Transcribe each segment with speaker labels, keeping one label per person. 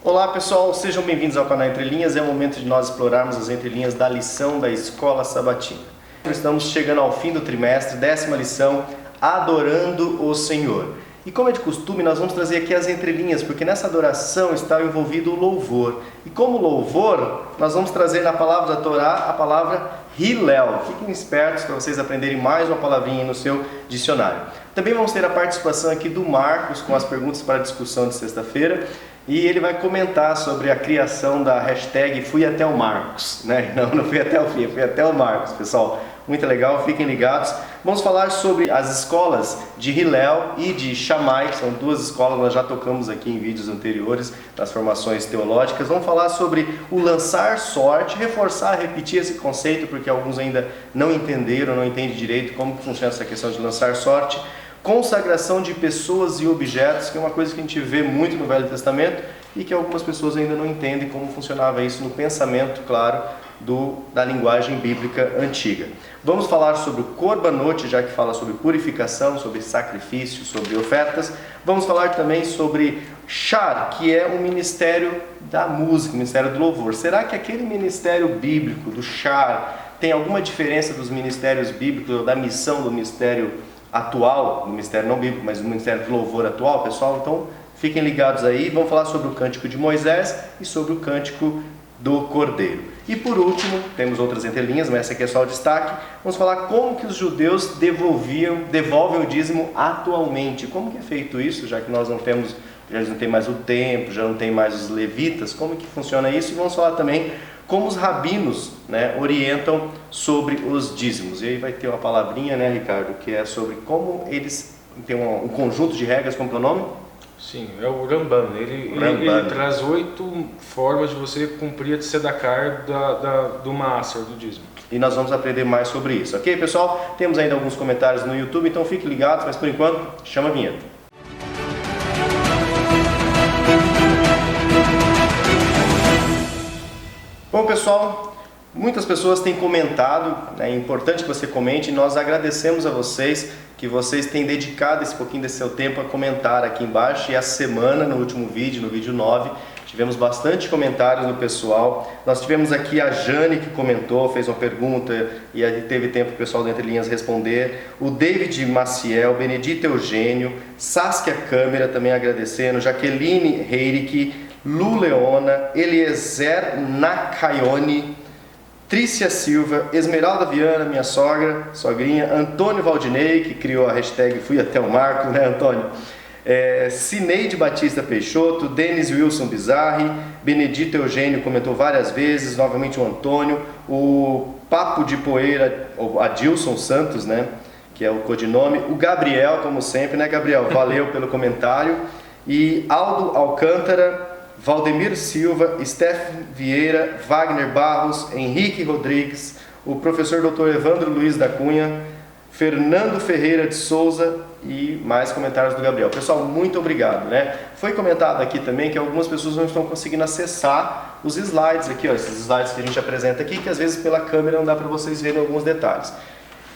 Speaker 1: Olá pessoal, sejam bem-vindos ao canal Entre Linhas. É o momento de nós explorarmos as entrelinhas da lição da Escola Sabatina. Estamos chegando ao fim do trimestre, 10ª lição, Adorando o Senhor. E como é de costume, nós vamos trazer aqui as entrelinhas, porque nessa adoração está envolvido o louvor. E como louvor, nós vamos trazer na palavra da Torá a palavra Hillel. Fiquem espertos para vocês aprenderem mais uma palavrinha no seu dicionário. Também vamos ter a participação aqui do Marcos com as perguntas para a discussão de sexta-feira. E ele vai comentar sobre a criação da hashtag Fui Até o Marcos, né? Não fui até o fim, fui até o Marcos, pessoal. Muito legal, fiquem ligados. Vamos falar sobre as escolas de Hillel e de Shammai, que são duas escolas, nós já tocamos aqui em vídeos anteriores, nas formações teológicas. Vamos falar sobre o lançar sorte, reforçar, repetir esse conceito, porque alguns ainda não entenderam, não entendem direito como funciona essa questão de lançar sorte. Consagração de pessoas e objetos, que é uma coisa que a gente vê muito no Velho Testamento e que algumas pessoas ainda não entendem como funcionava isso no pensamento, claro, da linguagem bíblica antiga. Vamos falar sobre o Korbanot, já que fala sobre purificação, sobre sacrifício, sobre ofertas. Vamos falar também sobre Shar, que é o ministério da música, o ministério do louvor. Será que aquele ministério bíblico do Shar tem alguma diferença dos ministérios bíblicos ou da missão do ministério atual, do ministério não bíblico, mas do ministério do louvor atual, pessoal? Então fiquem ligados aí. Vamos falar sobre o cântico de Moisés e sobre o cântico do Cordeiro. E por último, temos outras entrelinhas, mas essa aqui é só o destaque. Vamos falar como que os judeus devolvem o dízimo atualmente. Como que é feito isso, já que nós não temos, já não tem mais o templo, já não tem mais os levitas, como que funciona isso? E vamos falar também como os rabinos, né, orientam sobre os dízimos. E aí vai ter uma palavrinha, né, Ricardo, que é sobre como eles têm um conjunto de regras, como que é o nome?
Speaker 2: Sim, é o Ramban. Ele traz 8 formas de você cumprir a tzedakar do Maaser, do dízimo.
Speaker 1: E nós vamos aprender mais sobre isso, ok, pessoal? Temos ainda alguns comentários no YouTube, então fiquem ligados, mas por enquanto, chama a vinheta. Bom, pessoal, muitas pessoas têm comentado, é importante que você comente, e nós agradecemos a vocês que vocês têm dedicado esse pouquinho desse seu tempo a comentar aqui embaixo. E essa semana, no último vídeo, no vídeo 9, tivemos bastante comentários do pessoal. Nós tivemos aqui a Jane que comentou, fez uma pergunta e aí teve tempo o pessoal do Entre Linhas responder. O David Maciel, Benedito Eugênio, Saskia Câmara também agradecendo, Jaqueline Heirik, Lu Leona, Eliezer Nakayone, Trícia Silva, Esmeralda Viana, minha sogrinha, Antônio Valdinei, que criou a hashtag Fui Até o Marco, né, Antônio? Cineide Batista Peixoto, Denis Wilson Bizarri, Benedito Eugênio comentou várias vezes, novamente o Antônio, o Papo de Poeira, o Adilson Santos, né, que é o codinome, o Gabriel, como sempre, né, Gabriel? Valeu pelo comentário, e Aldo Alcântara, Valdemir Silva, Steph Vieira, Wagner Barros, Henrique Rodrigues, o professor Dr. Evandro Luiz da Cunha, Fernando Ferreira de Souza e mais comentários do Gabriel. Pessoal, muito obrigado, né? Foi comentado aqui também que algumas pessoas não estão conseguindo acessar os slides aqui, ó, esses slides que a gente apresenta aqui, que às vezes pela câmera não dá para vocês verem alguns detalhes.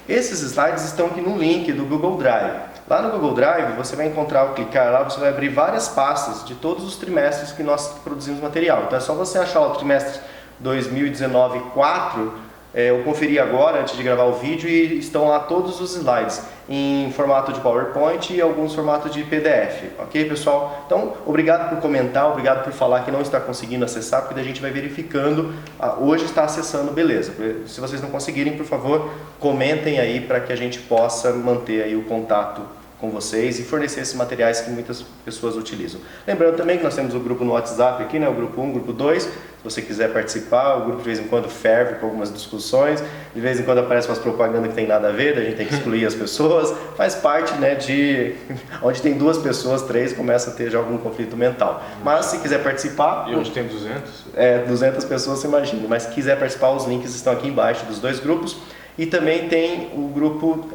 Speaker 1: Esses slides estão aqui no link do Google Drive. Lá no Google Drive você vai encontrar, ao clicar lá, você vai abrir várias pastas de todos os trimestres que nós produzimos material. Então é só você achar o trimestre 2019-4, eu conferi agora antes de gravar o vídeo e estão lá todos os slides em formato de PowerPoint e alguns formatos de PDF, ok, pessoal? Então, obrigado por comentar, obrigado por falar que não está conseguindo acessar, porque a gente vai verificando, hoje está acessando, beleza. Se vocês não conseguirem, por favor, comentem aí para que a gente possa manter aí o contato com vocês e fornecer esses materiais que muitas pessoas utilizam. Lembrando também que nós temos o grupo no WhatsApp aqui, né, o grupo 1, o grupo 2, se você quiser participar, o grupo de vez em quando ferve com algumas discussões, de vez em quando aparece umas propagandas que tem nada a ver, a gente tem que excluir as pessoas, faz parte, né, de onde tem 2 pessoas, 3, começa a ter já algum conflito mental. Mas se quiser participar...
Speaker 2: E onde tem 200?
Speaker 1: 200 pessoas, você imagina, mas se quiser participar, os links estão aqui embaixo dos 2 grupos. E também tem o grupo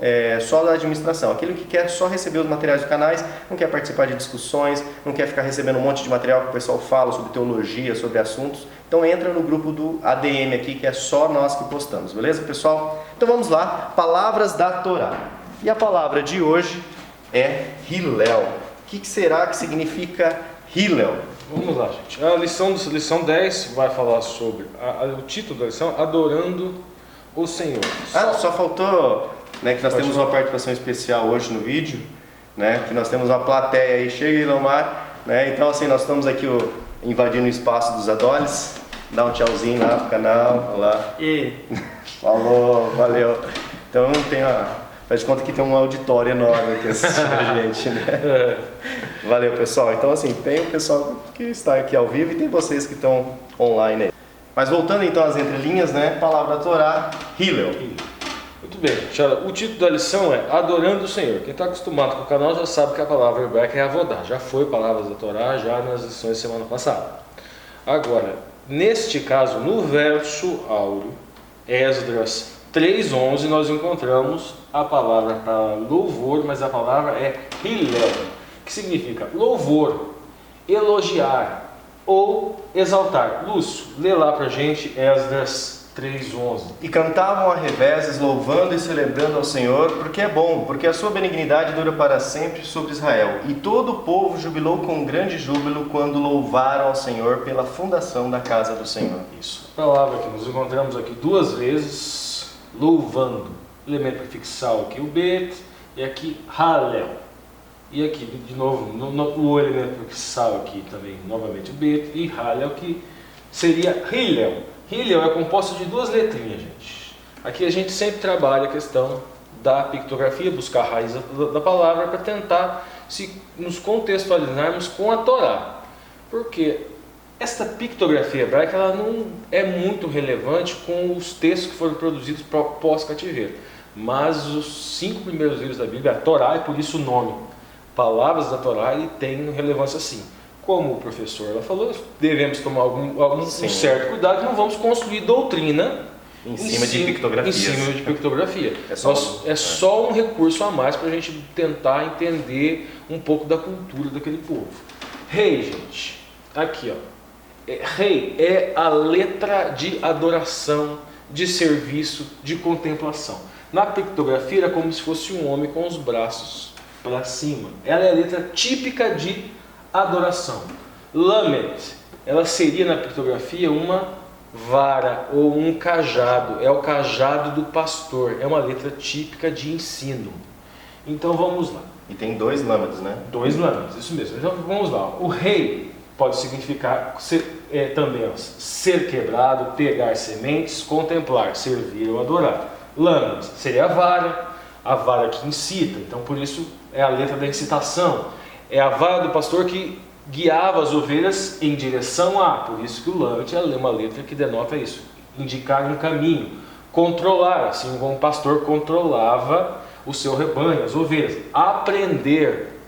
Speaker 1: só da administração, aquele que quer só receber os materiais dos canais, não quer participar de discussões, não quer ficar recebendo um monte de material que o pessoal fala sobre teologia, sobre assuntos. Então entra no grupo do ADM aqui, que é só nós que postamos, beleza, pessoal? Então vamos lá, palavras da Torá. E a palavra de hoje é Hillel. O que será que significa Hillel.
Speaker 2: Vamos lá, gente. A lição 10 vai falar sobre o título da lição, Adorando o Senhor.
Speaker 1: Só faltou, né, que nós temos uma participação especial hoje no vídeo, né, que nós temos uma plateia aí. Chega aí, Lomar, né? Então assim, nós estamos aqui invadindo o espaço dos Adoles. Dá um tchauzinho lá pro canal, olha lá.
Speaker 3: E
Speaker 1: falou, valeu. Então faz de conta que tem um auditório enorme aqui assistindo a gente, né? Valeu, pessoal. Então assim, tem o pessoal que está aqui ao vivo e tem vocês que estão online aí. Mas voltando então às entrelinhas, né? Palavra da Torá, Hillel.
Speaker 2: Muito bem, o título da lição é Adorando o Senhor. Quem está acostumado com o canal já sabe que a palavra hebraica é avodá. Já foi Palavras da Torá, já nas lições da semana passada. Agora, neste caso, no verso áureo, Esdras 3:11, nós encontramos a palavra para louvor, mas a palavra é Hillel, que significa louvor, elogiar ou exaltar. Lúcio, lê lá para a gente Esdras 3:11.
Speaker 1: E cantavam a reveses, louvando e celebrando ao Senhor, porque é bom, porque a sua benignidade dura para sempre sobre Israel. E todo o povo jubilou com grande júbilo quando louvaram ao Senhor pela fundação da casa do Senhor.
Speaker 2: Isso. A palavra que nós encontramos aqui duas vezes, louvando. Elemento prefixal aqui, o bet, e aqui Hallel. E aqui, de novo, o elemento prefixal aqui também, novamente o bet, e Hallel, que seria Hillel. Hillel é composto de duas letrinhas, gente. Aqui a gente sempre trabalha a questão da pictografia, buscar a raiz da palavra para tentar nos contextualizarmos com a Torá. Porque esta pictografia hebraica ela não é muito relevante com os textos que foram produzidos pós-cativeiro. Mas os 5 primeiros livros da Bíblia, a Torá, é por isso o nome. Palavras da Torá, ele tem relevância sim. Como o professor falou, devemos tomar um certo cuidado, que não vamos construir doutrina
Speaker 1: em cima de pictografia.
Speaker 2: É só um recurso a mais para a gente tentar entender um pouco da cultura daquele povo. Rei, gente, aqui ó, rei é a letra de adoração, de serviço, de contemplação. Na pictografia é como se fosse um homem com os braços para cima. Ela é a letra típica de adoração. Lamed, ela seria na pictografia uma vara ou um cajado, é o cajado do pastor, é uma letra típica de ensino. Então vamos lá.
Speaker 1: E tem 2 lâminas, né?
Speaker 2: 2 lâminas, isso mesmo. Então vamos lá. O rei pode significar também ser quebrado, pegar sementes, contemplar, servir ou adorar. Lâminas seria a vara que incita, então por isso é a letra da incitação. É a vara do pastor que guiava as ovelhas em direção a, por isso que o lamet é uma letra que denota isso, indicar um caminho, controlar, assim como o pastor controlava o seu rebanho, as ovelhas. Aprender,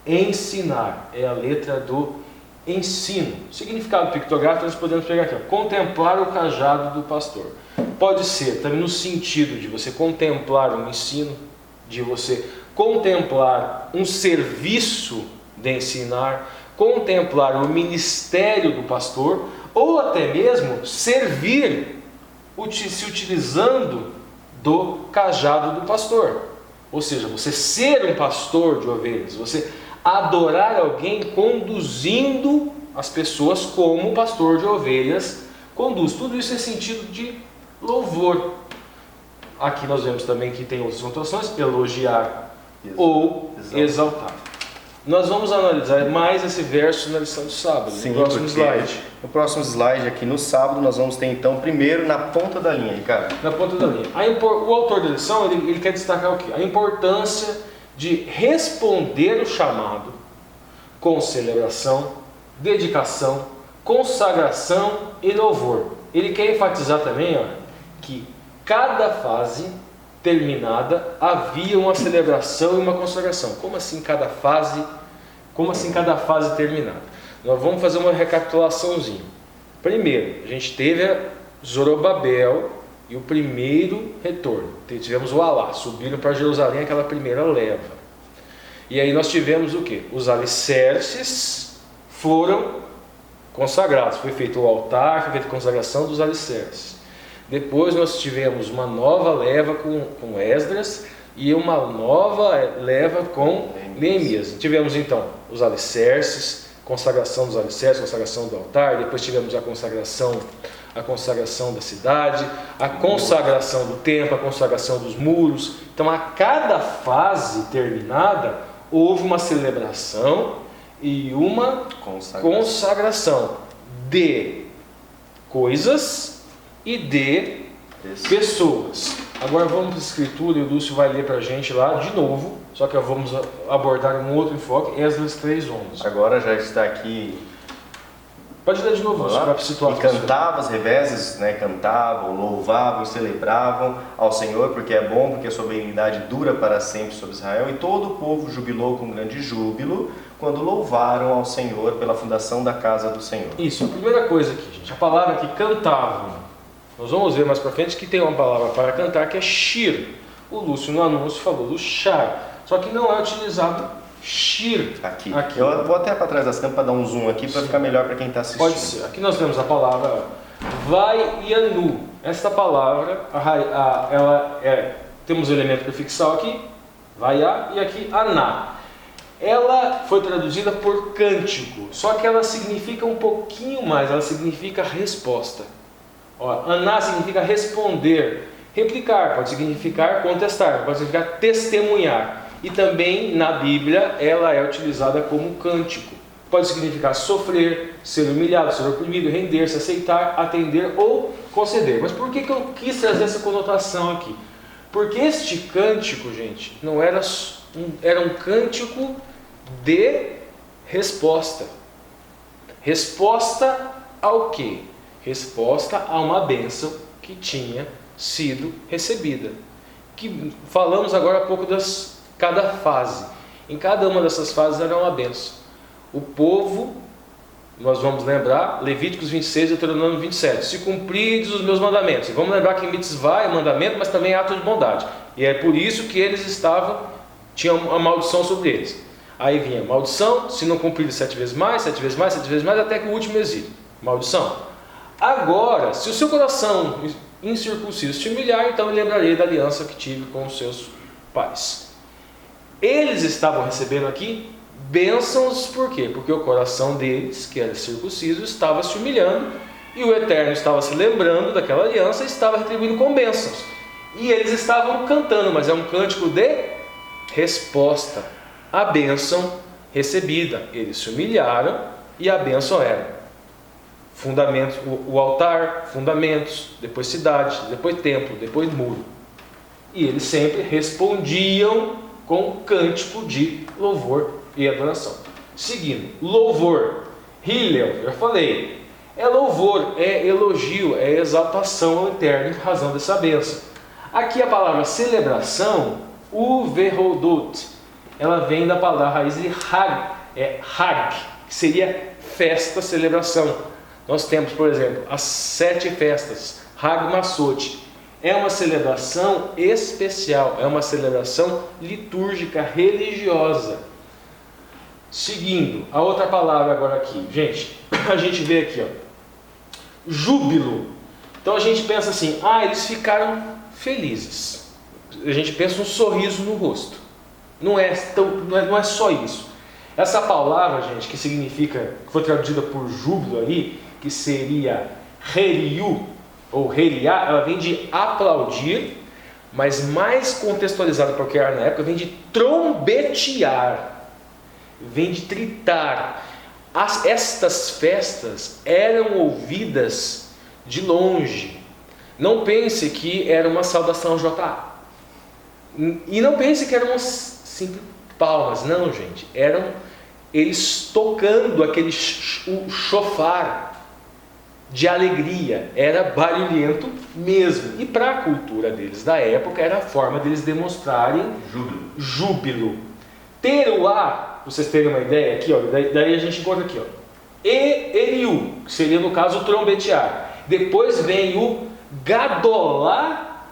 Speaker 2: ensinar, é a letra do ensino. Significado pictográfico nós podemos pegar aqui, contemplar o cajado do pastor. Pode ser também no sentido de você contemplar um ensino, de você contemplar um serviço de ensinar, contemplar o ministério do pastor, ou até mesmo servir se utilizando do cajado do pastor. Ou seja, você ser um pastor de ovelhas, você adorar alguém conduzindo as pessoas como o pastor de ovelhas conduz. Tudo isso é sentido de louvor. Aqui nós vemos também que tem outras notações, elogiar ou exaltar. Nós vamos analisar mais esse verso na lição do sábado,
Speaker 1: sim,
Speaker 2: no próximo slide.
Speaker 1: No próximo slide, aqui no sábado, nós vamos ter então, primeiro, na ponta da linha, Ricardo.
Speaker 2: Na ponta da linha. O autor da lição, ele quer destacar o quê? A importância de responder o chamado com celebração, dedicação, consagração e louvor. Ele quer enfatizar também que cada fase terminada havia uma celebração e uma consagração. Como assim cada fase terminada? Nós vamos fazer uma recapitulaçãozinha. Primeiro, a gente teve Zorobabel e o primeiro retorno. Tivemos o Alá, subiram para Jerusalém aquela primeira leva. E aí nós tivemos o quê? Os alicerces foram consagrados. Foi feito o altar, foi feita a consagração dos alicerces. Depois nós tivemos uma nova leva com Esdras e uma nova leva com Neemias. Tivemos então os alicerces, consagração dos alicerces, consagração do altar, depois tivemos a consagração da cidade, a consagração do templo, a consagração dos muros. Então, a cada fase terminada, houve uma celebração e uma consagração de coisas e de pessoas. Agora vamos para a escritura e o Lúcio vai ler para a gente lá de novo, só que vamos abordar um outro enfoque, Esdras 3:11.
Speaker 1: Agora já está aqui.
Speaker 2: Pode ler de novo, Lúcio, para situar.
Speaker 1: E cantavam as revezes, né? Cantavam, louvavam, celebravam ao Senhor, porque é bom, porque a sua benignidade dura para sempre sobre Israel. E todo o povo jubilou com grande júbilo quando louvaram ao Senhor pela fundação da casa do Senhor.
Speaker 2: Isso, a primeira coisa aqui, gente, a palavra que cantavam. Nós vamos ver mais para frente que tem uma palavra para cantar que é shir. O Lúcio no anúncio falou do shar, só que não é utilizado shir
Speaker 1: aqui. Eu vou até para trás das câmeras para dar um zoom aqui para ficar melhor para quem está assistindo.
Speaker 2: Pode ser. Aqui nós temos a palavra vai e anu. Esta palavra, temos o elemento prefixal aqui, vai a, e aqui aná. Ela foi traduzida por cântico, só que ela significa um pouquinho mais, ela significa resposta. Aná significa responder, replicar, pode significar contestar, pode significar testemunhar. E também na Bíblia ela é utilizada como cântico. Pode significar sofrer, ser humilhado, ser oprimido, render-se, aceitar, atender ou conceder. Mas por que eu quis trazer essa conotação aqui? Porque este cântico, gente, não era um cântico de resposta. Resposta ao quê? Resposta a uma bênção que tinha sido recebida. Que falamos agora há pouco cada fase. Em cada uma dessas fases era uma bênção. O povo, nós vamos lembrar, Levíticos 26 e Deuteronômio 27. Se cumprides os meus mandamentos. E vamos lembrar que mitzvah é mandamento, mas também é ato de bondade. E é por isso que eles tinham uma maldição sobre eles. Aí vinha maldição, se não cumprir 7 vezes mais, 7 vezes mais, 7 vezes mais, até que o último exílio. Maldição. Agora, se o seu coração incircunciso te humilhar, então eu lembrarei da aliança que tive com os seus pais. Eles estavam recebendo aqui bênçãos, por quê? Porque o coração deles, que era circunciso, estava se humilhando, e o Eterno estava se lembrando daquela aliança e estava retribuindo com bênçãos. E eles estavam cantando, mas é um cântico de resposta à bênção recebida. Eles se humilharam e a bênção era fundamentos, o altar, fundamentos, depois cidade, depois templo, depois muro. E eles sempre respondiam com cântico de louvor e adoração. Seguindo, louvor, Hillel, já falei, é louvor, é elogio, é exaltação ao Eterno em razão dessa bênção. Aqui a palavra celebração, uverodot, ela vem da palavra raiz de hag, que seria festa, celebração. Nós temos, por exemplo, as 7 festas, Hag Masot. É uma celebração especial, é uma celebração litúrgica, religiosa. Seguindo, a outra palavra agora aqui. Gente, a gente vê aqui, júbilo. Então a gente pensa assim, eles ficaram felizes. A gente pensa um sorriso no rosto. Não é só isso. Essa palavra, gente, que significa, que foi traduzida por júbilo aí, que seria heriu ou heriá, ela vem de aplaudir, mas mais contextualizada para o que era na época, vem de trombetear, vem de tritar. Estas festas eram ouvidas de longe. Não pense que era uma saudação JA. E não pense que eram umas simples palmas, não, gente. Eram eles tocando aquele chofar de alegria, era barulhento mesmo. E para a cultura deles da época, era a forma deles demonstrarem júbilo. Teruá, para vocês terem uma ideia aqui, daí a gente encontra aqui, Eriu, que seria no caso trombetear. Depois vem o Gadolá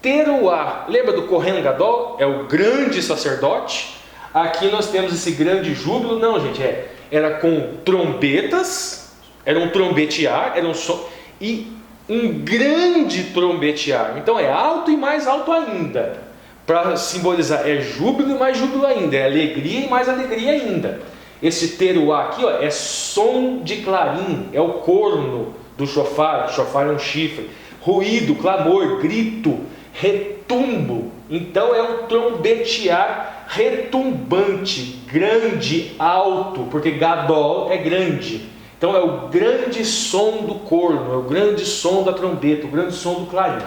Speaker 2: Teruá. Lembra do Kohen Gadol? É o grande sacerdote. Aqui nós temos esse grande júbilo. Não, gente, era com trombetas. Era um trombetear, era um som, e um grande trombetear. Então é alto e mais alto ainda. Para simbolizar, é júbilo e mais júbilo ainda. É alegria e mais alegria ainda. Esse teruá aqui, ó, é som de clarim, é o corno do chofar. O chofar é um chifre. Ruído, clamor, grito, retumbo. Então é um trombetear retumbante, grande, alto, porque gadol é grande. Então é o grande som do corno, é o grande som da trombeta, o grande som do clarim.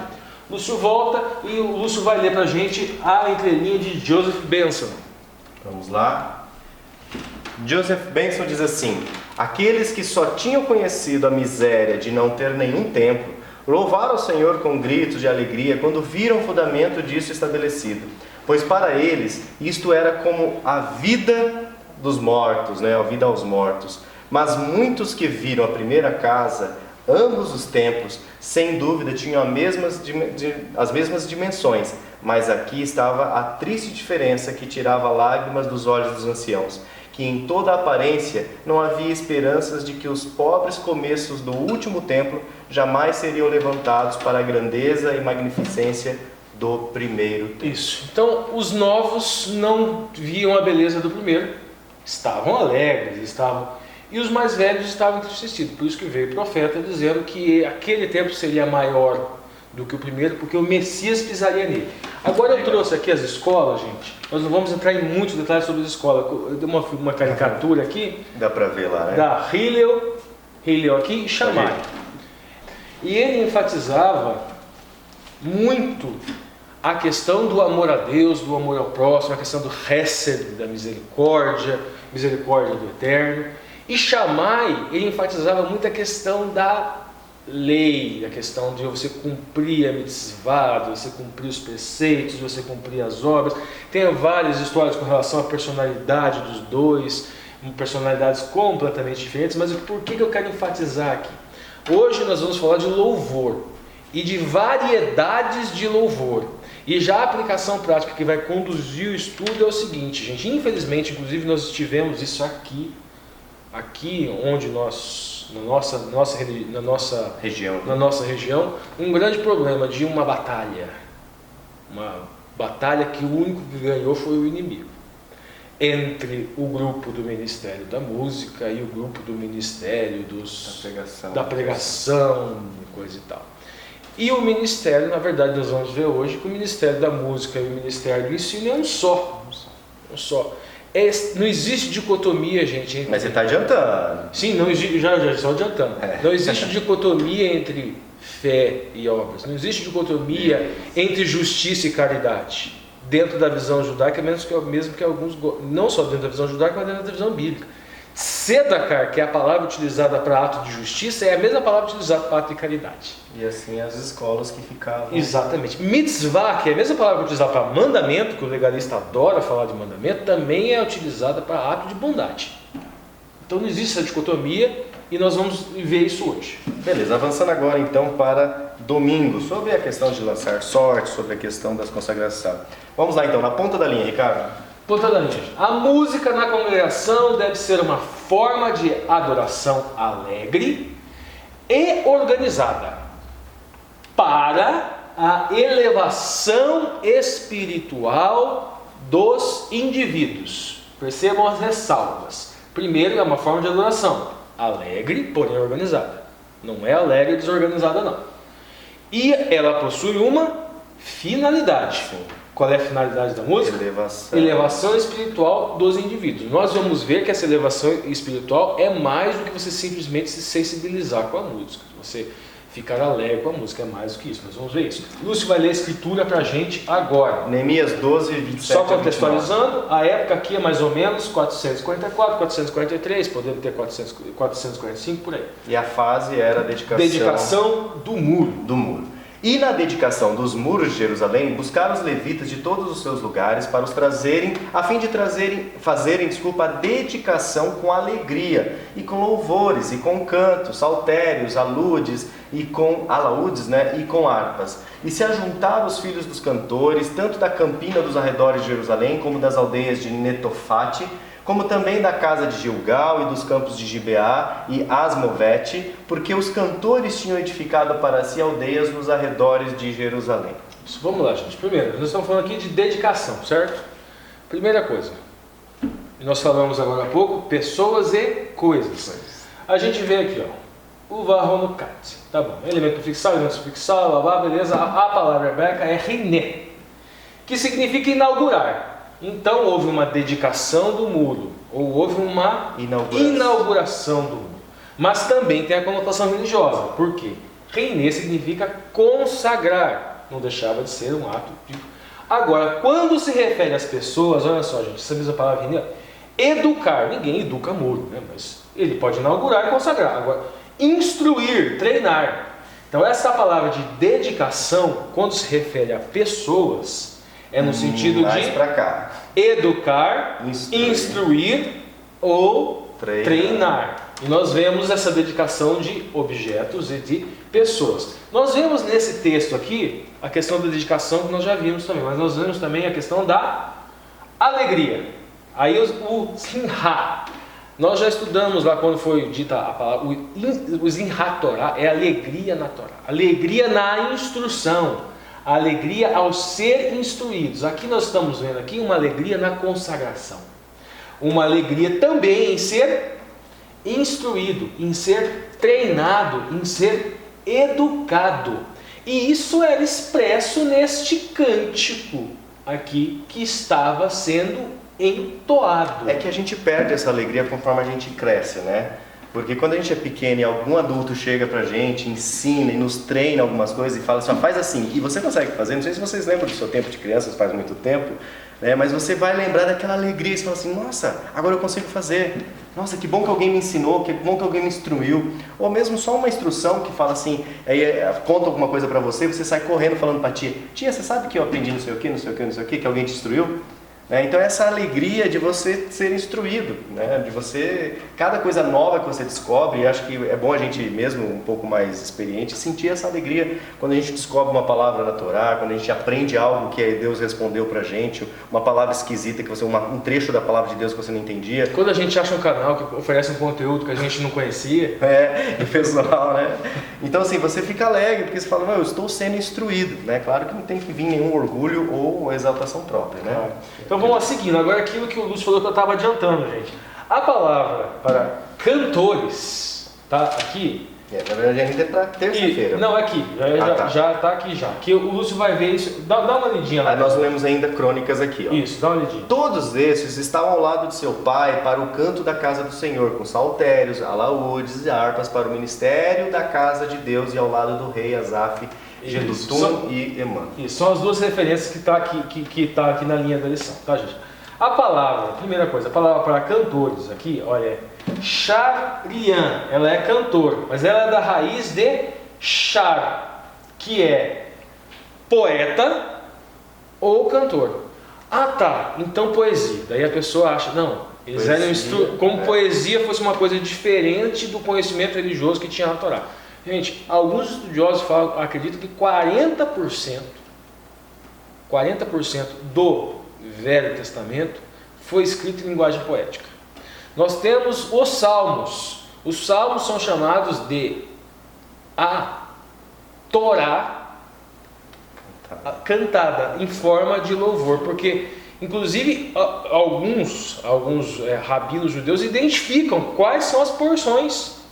Speaker 2: Lúcio volta e o Lúcio vai ler para a gente a entrelinha de Joseph Benson.
Speaker 1: Vamos lá. Joseph Benson diz assim: aqueles que só tinham conhecido a miséria de não ter nenhum templo, louvaram o Senhor com gritos de alegria quando viram o fundamento disso estabelecido. Pois para eles isto era como a vida dos mortos, né? A vida aos mortos. Mas muitos que viram a primeira casa, ambos os templos, sem dúvida tinham as mesmas dimensões, mas aqui estava a triste diferença que tirava lágrimas dos olhos dos anciãos, que em toda a aparência não havia esperanças de que os pobres começos do último templo jamais seriam levantados para a grandeza e magnificência do primeiro templo.
Speaker 2: Isso. Então, os novos não viam a beleza do primeiro, estavam alegres, e os mais velhos estavam entristecidos. Por isso que veio o profeta dizendo que aquele templo seria maior do que o primeiro, porque o Messias pisaria nele. Agora eu trouxe aqui as escolas, gente. Nós não vamos entrar em muitos detalhes sobre as escolas. Eu dei uma caricatura aqui.
Speaker 1: Dá para ver lá, né?
Speaker 2: Da Hillel aqui e Shammai. E ele enfatizava muito a questão do amor a Deus, do amor ao próximo, a questão do Hesed, da misericórdia do Eterno. E Shammai, ele enfatizava muito a questão da lei, a questão de você cumprir a mitzvah, de você cumprir os preceitos, de você cumprir as obras. Tem várias histórias com relação à personalidade dos dois, personalidades completamente diferentes, mas por que eu quero enfatizar aqui? Hoje nós vamos falar de louvor e de variedades de louvor. E já a aplicação prática que vai conduzir o estudo é o seguinte, gente. Infelizmente, inclusive, nós tivemos isso aqui onde nós, na nossa região, um grande problema de uma batalha que o único que ganhou foi o inimigo, entre o grupo do Ministério da Música e o grupo do Ministério da pregação, coisa e tal. E o ministério, na verdade, nós vamos ver hoje que o Ministério da Música e o Ministério do Ensino é um só. Não existe dicotomia, gente.
Speaker 1: Mas você está adiantando.
Speaker 2: Sim, não existe, já estou adiantando. Não existe dicotomia entre fé e obras. Não existe dicotomia entre justiça e caridade. Dentro da visão judaica, mesmo que alguns, não só dentro da visão judaica, mas dentro da visão bíblica. Tzedakah, que é a palavra utilizada para ato de justiça, é a mesma palavra utilizada para ato de caridade.
Speaker 1: E assim as escolas que ficavam...
Speaker 2: Exatamente. Mitzvah, que é a mesma palavra utilizada para mandamento, que o legalista adora falar de mandamento, também é utilizada para ato de bondade. Então não existe essa dicotomia e nós vamos ver isso hoje. Beleza,
Speaker 1: avançando agora então para domingo, sobre a questão de lançar sorte, sobre a questão das consagrações. Vamos lá então, na ponta da linha, Ricardo.
Speaker 2: Ponta da linha. A música na congregação deve ser uma forma de adoração alegre e organizada para a elevação espiritual dos indivíduos. Percebam as ressalvas. Primeiro, é uma forma de adoração alegre, porém organizada. Não é alegre e desorganizada, não. E ela possui uma finalidade. Qual é a finalidade da música? Elevação espiritual dos indivíduos. Nós vamos ver que essa elevação espiritual é mais do que você simplesmente se sensibilizar com a música. Você ficar alegre com a música, é mais do que isso. Nós vamos ver isso. Lúcio vai ler a escritura para a gente agora.
Speaker 1: Neemias 12, 27.
Speaker 2: Só contextualizando, a época aqui é mais ou menos 444, 443, podendo ter 445 por aí.
Speaker 1: E a fase era a
Speaker 2: dedicação do muro.
Speaker 1: E na dedicação dos muros de Jerusalém, buscaram os levitas de todos os seus lugares para os trazerem, a fim de fazerem a dedicação com alegria, e com louvores, e com cantos, saltérios, alaúdes, e com harpas. E se ajuntaram os filhos dos cantores, tanto da campina dos arredores de Jerusalém, como das aldeias de Netofate, como também da casa de Gilgal e dos campos de Gibeá e Asmovete, porque os cantores tinham edificado para si aldeias nos arredores de Jerusalém.
Speaker 2: Vamos lá, gente. Primeiro, nós estamos falando aqui de dedicação, certo? Primeira coisa, nós falamos agora há pouco, pessoas e coisas. A gente vê aqui, ó, o varronucat, tá bom, elemento fixado, elemento fixado, blá, blá, beleza. A palavra hebraica é riné, que significa inaugurar. Então houve uma dedicação do muro, ou houve uma inauguração do muro. Mas também tem a conotação religiosa. Por quê? Riné significa consagrar, não deixava de ser um ato de... Agora, quando se refere às pessoas, olha só, gente, essa mesma palavra riné, educar, ninguém educa muro, né? Mas ele pode inaugurar e consagrar. Agora, instruir, treinar. Então essa palavra de dedicação, quando se refere a pessoas, é no sentido
Speaker 1: mais
Speaker 2: de
Speaker 1: pra cá.
Speaker 2: Educar, instruir ou treinar. E nós vemos essa dedicação de objetos e de pessoas. Nós vemos nesse texto aqui a questão da dedicação que nós já vimos também, mas nós vemos também a questão da alegria. Aí o simha. Nós já estudamos lá quando foi dita a palavra, o simha Torá é alegria na Torá, alegria na instrução, a alegria ao ser instruídos. Aqui nós estamos vendo aqui uma alegria na consagração, uma alegria também em ser instruído, em ser treinado, em ser educado. E isso era expresso neste cântico aqui que estava sendo entoado.
Speaker 1: É que a gente perde essa alegria conforme a gente cresce, né? Porque quando a gente é pequeno e algum adulto chega pra gente, ensina e nos treina algumas coisas e fala assim, faz assim, e você consegue fazer, não sei se vocês lembram do seu tempo de criança, faz muito tempo, né? Mas você vai lembrar daquela alegria, você fala assim, nossa, agora eu consigo fazer, nossa, que bom que alguém me ensinou, que bom que alguém me instruiu, ou mesmo só uma instrução que fala assim, aí conta alguma coisa pra você, você sai correndo falando pra tia, você sabe que eu aprendi não sei o que, não sei o que, não sei o que alguém te instruiu? Então essa alegria de você ser instruído, né? De você, cada coisa nova que você descobre, e acho que é bom a gente mesmo um pouco mais experiente sentir essa alegria quando a gente descobre uma palavra na Torá, quando a gente aprende algo que Deus respondeu pra gente, uma palavra esquisita, que você, um trecho da palavra de Deus que você não entendia.
Speaker 2: Quando a gente acha um canal que oferece um conteúdo que a gente não conhecia.
Speaker 1: E pessoal, né? Então assim, você fica alegre, porque você fala, não, eu estou sendo instruído, né? Claro que não tem que vir nenhum orgulho ou exaltação própria, né?
Speaker 2: Então vamos lá seguindo, agora aquilo que o Lúcio falou que eu estava adiantando, gente. A palavra para cantores, tá aqui.
Speaker 1: Na verdade ainda está terça-feira.
Speaker 2: Não, é aqui, já está aqui já. Que o Lúcio vai ver isso, dá uma lidinha lá.
Speaker 1: Aí nós lemos ainda crônicas aqui, ó.
Speaker 2: Isso, dá uma lidinha.
Speaker 1: Todos esses estavam ao lado de seu pai para o canto da casa do Senhor, com saltérios, alaúdes e harpas para o ministério da casa de Deus e ao lado do rei Asaf, Jedutum e Emã.
Speaker 2: Isso, são as duas referências que está aqui na linha da lição, tá, gente? A palavra, primeira coisa, a palavra para cantores aqui, olha, é Sharian, ela é cantor, mas ela é da raiz de Shar, que é poeta ou cantor. Ah tá, então poesia. Daí a pessoa acha, não, eles eram como poesia fosse uma coisa diferente do conhecimento religioso que tinha na Torá. Gente, alguns estudiosos acreditam que 40% do Velho Testamento foi escrito em linguagem poética. Nós temos os Salmos. Os Salmos são chamados de a Torá cantada em forma de louvor, porque inclusive alguns rabinos judeus identificam quais são as porções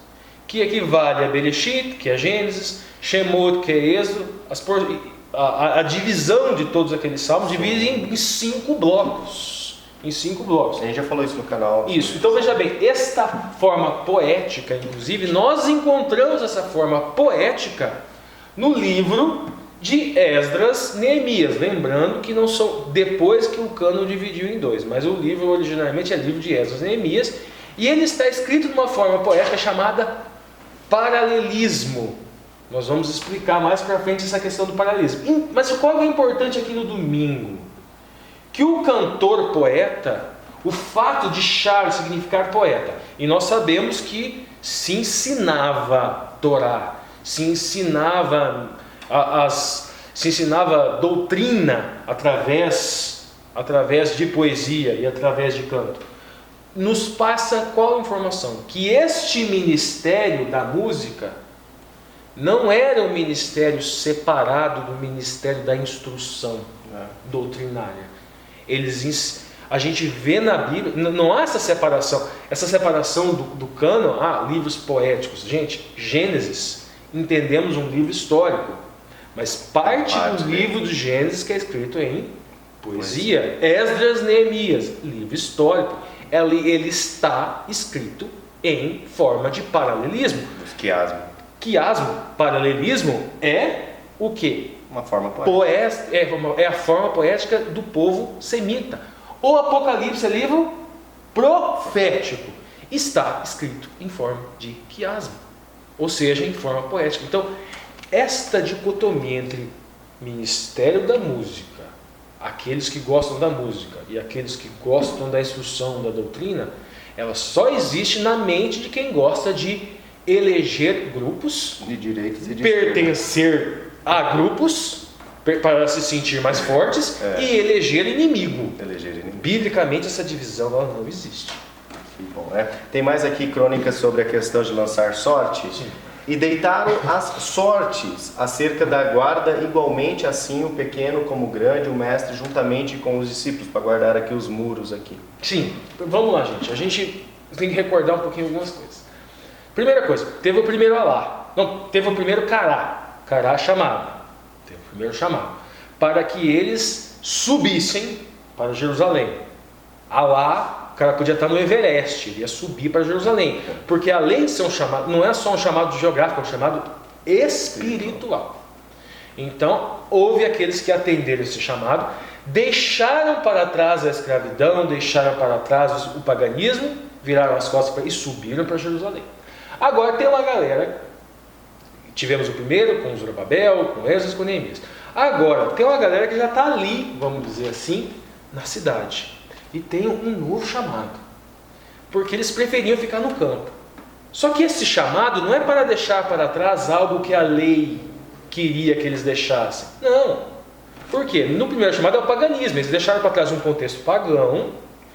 Speaker 2: que equivale a Bereshit, que é Gênesis, Shemot, que é Êxodo, a divisão de todos aqueles salmos divide em 5 blocos. Em 5 blocos.
Speaker 1: A gente já falou isso no canal.
Speaker 2: Isso, então veja bem, esta forma poética, inclusive, nós encontramos essa forma poética no livro de Esdras, Neemias, lembrando que não são depois que o cânon dividiu em 2, mas o livro originalmente é livro de Esdras, Neemias, e ele está escrito de uma forma poética chamada paralelismo. Nós vamos explicar mais para frente essa questão do paralelismo. Mas qual é importante aqui no domingo? Que o cantor poeta, o fato de Shar significar poeta, e nós sabemos que se ensinava Torá, se ensinava doutrina através de poesia e através de canto. Nos passa qual informação? Que este ministério da música não era um ministério separado do ministério da instrução doutrinária. A gente vê na Bíblia, não há essa separação do cânon, livros poéticos. Gente, Gênesis, entendemos um livro histórico, mas parte do livro do Gênesis que é escrito em poesia. Esdras, Neemias, livro histórico, ele está escrito em forma de paralelismo. Quiasmo, paralelismo é o quê?
Speaker 1: Uma forma poética.
Speaker 2: É a forma poética do povo semita. O Apocalipse é livro profético. Está escrito em forma de quiasmo, ou seja, em forma poética. Então, esta dicotomia entre ministério da música, aqueles que gostam da música e aqueles que gostam da instrução, da doutrina, ela só existe na mente de quem gosta de eleger grupos,
Speaker 1: de direitos e de
Speaker 2: pertencer a grupos para se sentir mais fortes e eleger inimigo. Biblicamente essa divisão ela não existe.
Speaker 1: Que bom, né? Tem mais aqui crônicas sobre a questão de lançar sorte.
Speaker 2: Sim.
Speaker 1: E deitaram as sortes acerca da guarda, igualmente assim o pequeno como o grande, o mestre, juntamente com os discípulos, para guardar aqui os muros aqui.
Speaker 2: Sim, vamos lá, gente. A gente tem que recordar um pouquinho algumas coisas. Primeira coisa, teve o primeiro Alá. Não, teve o primeiro Cará chamado. Teve o primeiro chamado. Para que eles subissem para Jerusalém. Alá, o cara podia estar no Everest, ele ia subir para Jerusalém. Porque além de ser um chamado, não é só um chamado geográfico, é um chamado espiritual. Então, houve aqueles que atenderam esse chamado, deixaram para trás a escravidão, deixaram para trás o paganismo, viraram as costas e subiram para Jerusalém. Agora tem uma galera, tivemos o primeiro com Zorobabel, com Esdras, com Neemias. Agora tem uma galera que já está ali, vamos dizer assim, na cidade. E tem um novo chamado, porque eles preferiam ficar no campo. Só que esse chamado não é para deixar para trás algo que a lei queria que eles deixassem. Não. Por quê? No primeiro chamado é o paganismo. Eles deixaram para trás um contexto pagão.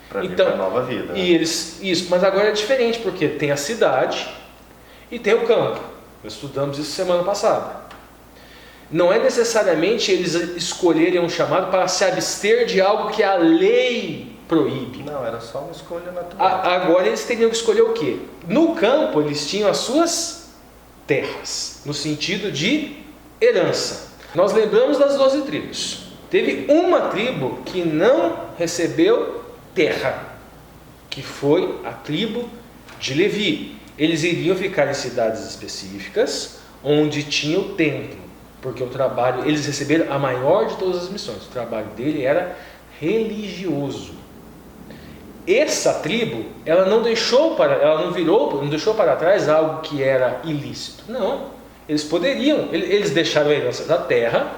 Speaker 1: Para então, a nova vida. Né?
Speaker 2: E isso, mas agora é diferente, porque tem a cidade e tem o campo. Nós estudamos isso semana passada. Não é necessariamente eles escolherem um chamado para se abster de algo que a lei proíbe.
Speaker 1: Não, era só uma escolha natural.
Speaker 2: Agora eles teriam que escolher o quê? No campo eles tinham as suas terras, no sentido de herança. Nós lembramos das 12 tribos. Teve uma tribo que não recebeu terra, que foi a tribo de Levi. Eles iriam ficar em cidades específicas, onde tinha o templo, porque o trabalho, eles receberam a maior de todas as missões. O trabalho dele era religioso. Essa tribo, ela não deixou para trás algo que era ilícito. Não, eles poderiam, eles deixaram a herança da terra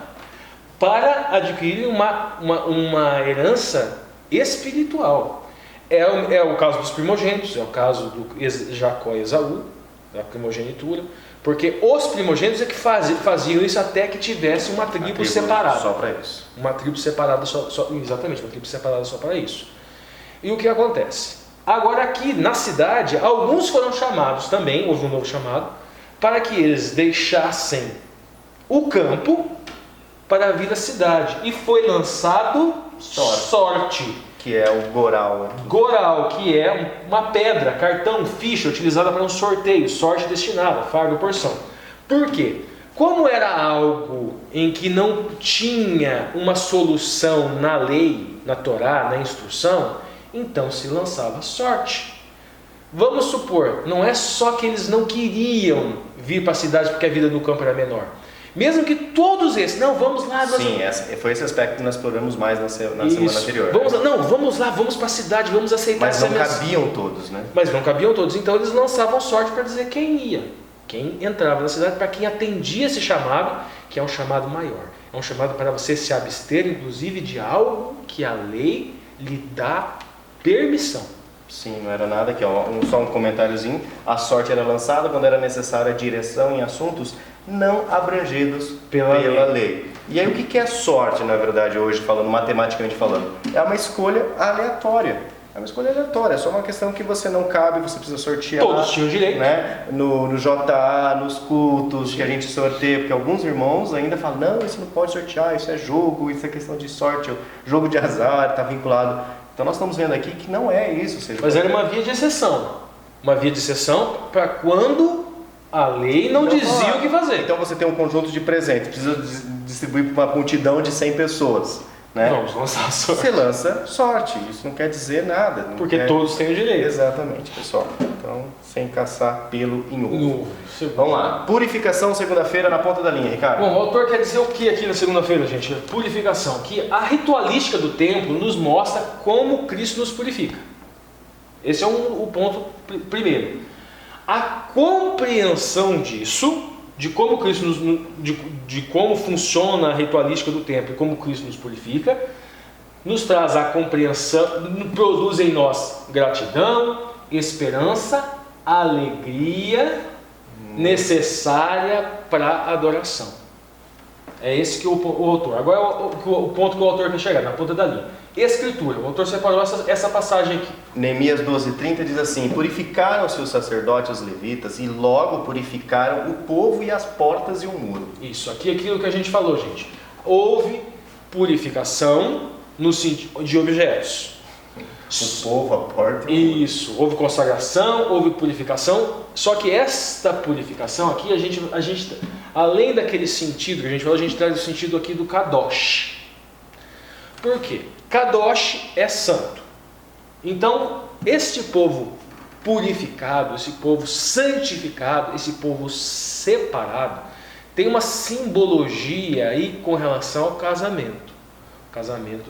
Speaker 2: para adquirir uma herança espiritual. É o caso dos primogênitos, é o caso do Jacó e Esaú, da primogenitura, porque os primogênitos é que faziam isso até que tivesse uma tribo separada.
Speaker 1: Só para isso.
Speaker 2: Uma tribo separada exatamente, uma tribo separada só para isso. E o que acontece? Agora aqui na cidade, alguns foram chamados também, houve um novo chamado, para que eles deixassem o campo para vir à cidade. E foi lançado sorte.
Speaker 1: Que é o goral.
Speaker 2: Goral, que é uma pedra, cartão, ficha, utilizada para um sorteio, sorte destinada, fardo, porção. Por quê? Como era algo em que não tinha uma solução na lei, na Torá, na instrução, então se lançava sorte. Vamos supor, não é só que eles não queriam vir para a cidade porque a vida no campo era menor. Mesmo que todos esses, não, vamos lá.
Speaker 1: Sim, foi esse aspecto que nós exploramos mais na semana anterior.
Speaker 2: Vamos lá, vamos para a cidade, vamos aceitar.
Speaker 1: Mas não cabiam todos, né?
Speaker 2: Mas não cabiam todos, então eles lançavam sorte para dizer quem ia, quem entrava na cidade, para quem atendia esse chamado, que é um chamado maior. É um chamado para você se abster, inclusive, de algo que a lei lhe dá permissão.
Speaker 1: Sim, não era nada aqui, só um comentáriozinho. A sorte era lançada quando era necessária direção em assuntos não abrangidos pela lei. E aí o que é sorte, na verdade, hoje, matematicamente falando? É uma escolha aleatória. É uma escolha aleatória, é só uma questão que você não cabe, você precisa sortear.
Speaker 2: Todos tinham direito.
Speaker 1: Né? No JA, nos cultos, que a gente sorteia, porque alguns irmãos ainda falam, não, isso não pode sortear, isso é jogo, isso é questão de sorte, jogo de azar, está vinculado. Então nós estamos vendo aqui que não é isso.
Speaker 2: Mas era uma via de exceção. Uma via de exceção para quando a lei não dizia o que fazer.
Speaker 1: Então você tem um conjunto de presentes, precisa distribuir para uma multidão de 100 pessoas. Né?
Speaker 2: Vamos lançar sorte.
Speaker 1: Você lança sorte, isso não quer dizer nada.
Speaker 2: Porque todos têm o direito.
Speaker 1: Exatamente, pessoal. Então, sem caçar pelo em ovo.
Speaker 2: Vamos
Speaker 1: Vamos lá. Purificação, segunda-feira, na ponta da linha, Ricardo.
Speaker 2: Bom, o autor quer dizer o que aqui na segunda-feira, gente? Purificação. Que a ritualística do templo nos mostra como Cristo nos purifica. Esse é o ponto primeiro. A compreensão disso, de como Cristo de como funciona a ritualística do templo e como Cristo nos purifica, nos traz a compreensão, produz em nós gratidão, esperança, alegria necessária para a adoração. É esse que o autor. Agora o ponto que o autor quer chegar, na ponta da linha. Escritura. O autor separou essa passagem aqui.
Speaker 1: Neemias 12:30 diz assim: purificaram-se os sacerdotes, os levitas, e logo purificaram o povo e as portas e o muro.
Speaker 2: Isso, aqui é aquilo que a gente falou, gente. Houve purificação no sentido de objetos.
Speaker 1: O povo, a porta.
Speaker 2: Isso, houve consagração, houve purificação. Só que esta purificação aqui, a gente além daquele sentido que a gente falou, a gente traz o sentido aqui do kadosh. Por quê? Kadosh é santo. Então, este povo purificado, esse povo santificado, esse povo separado, tem uma simbologia aí com relação ao casamento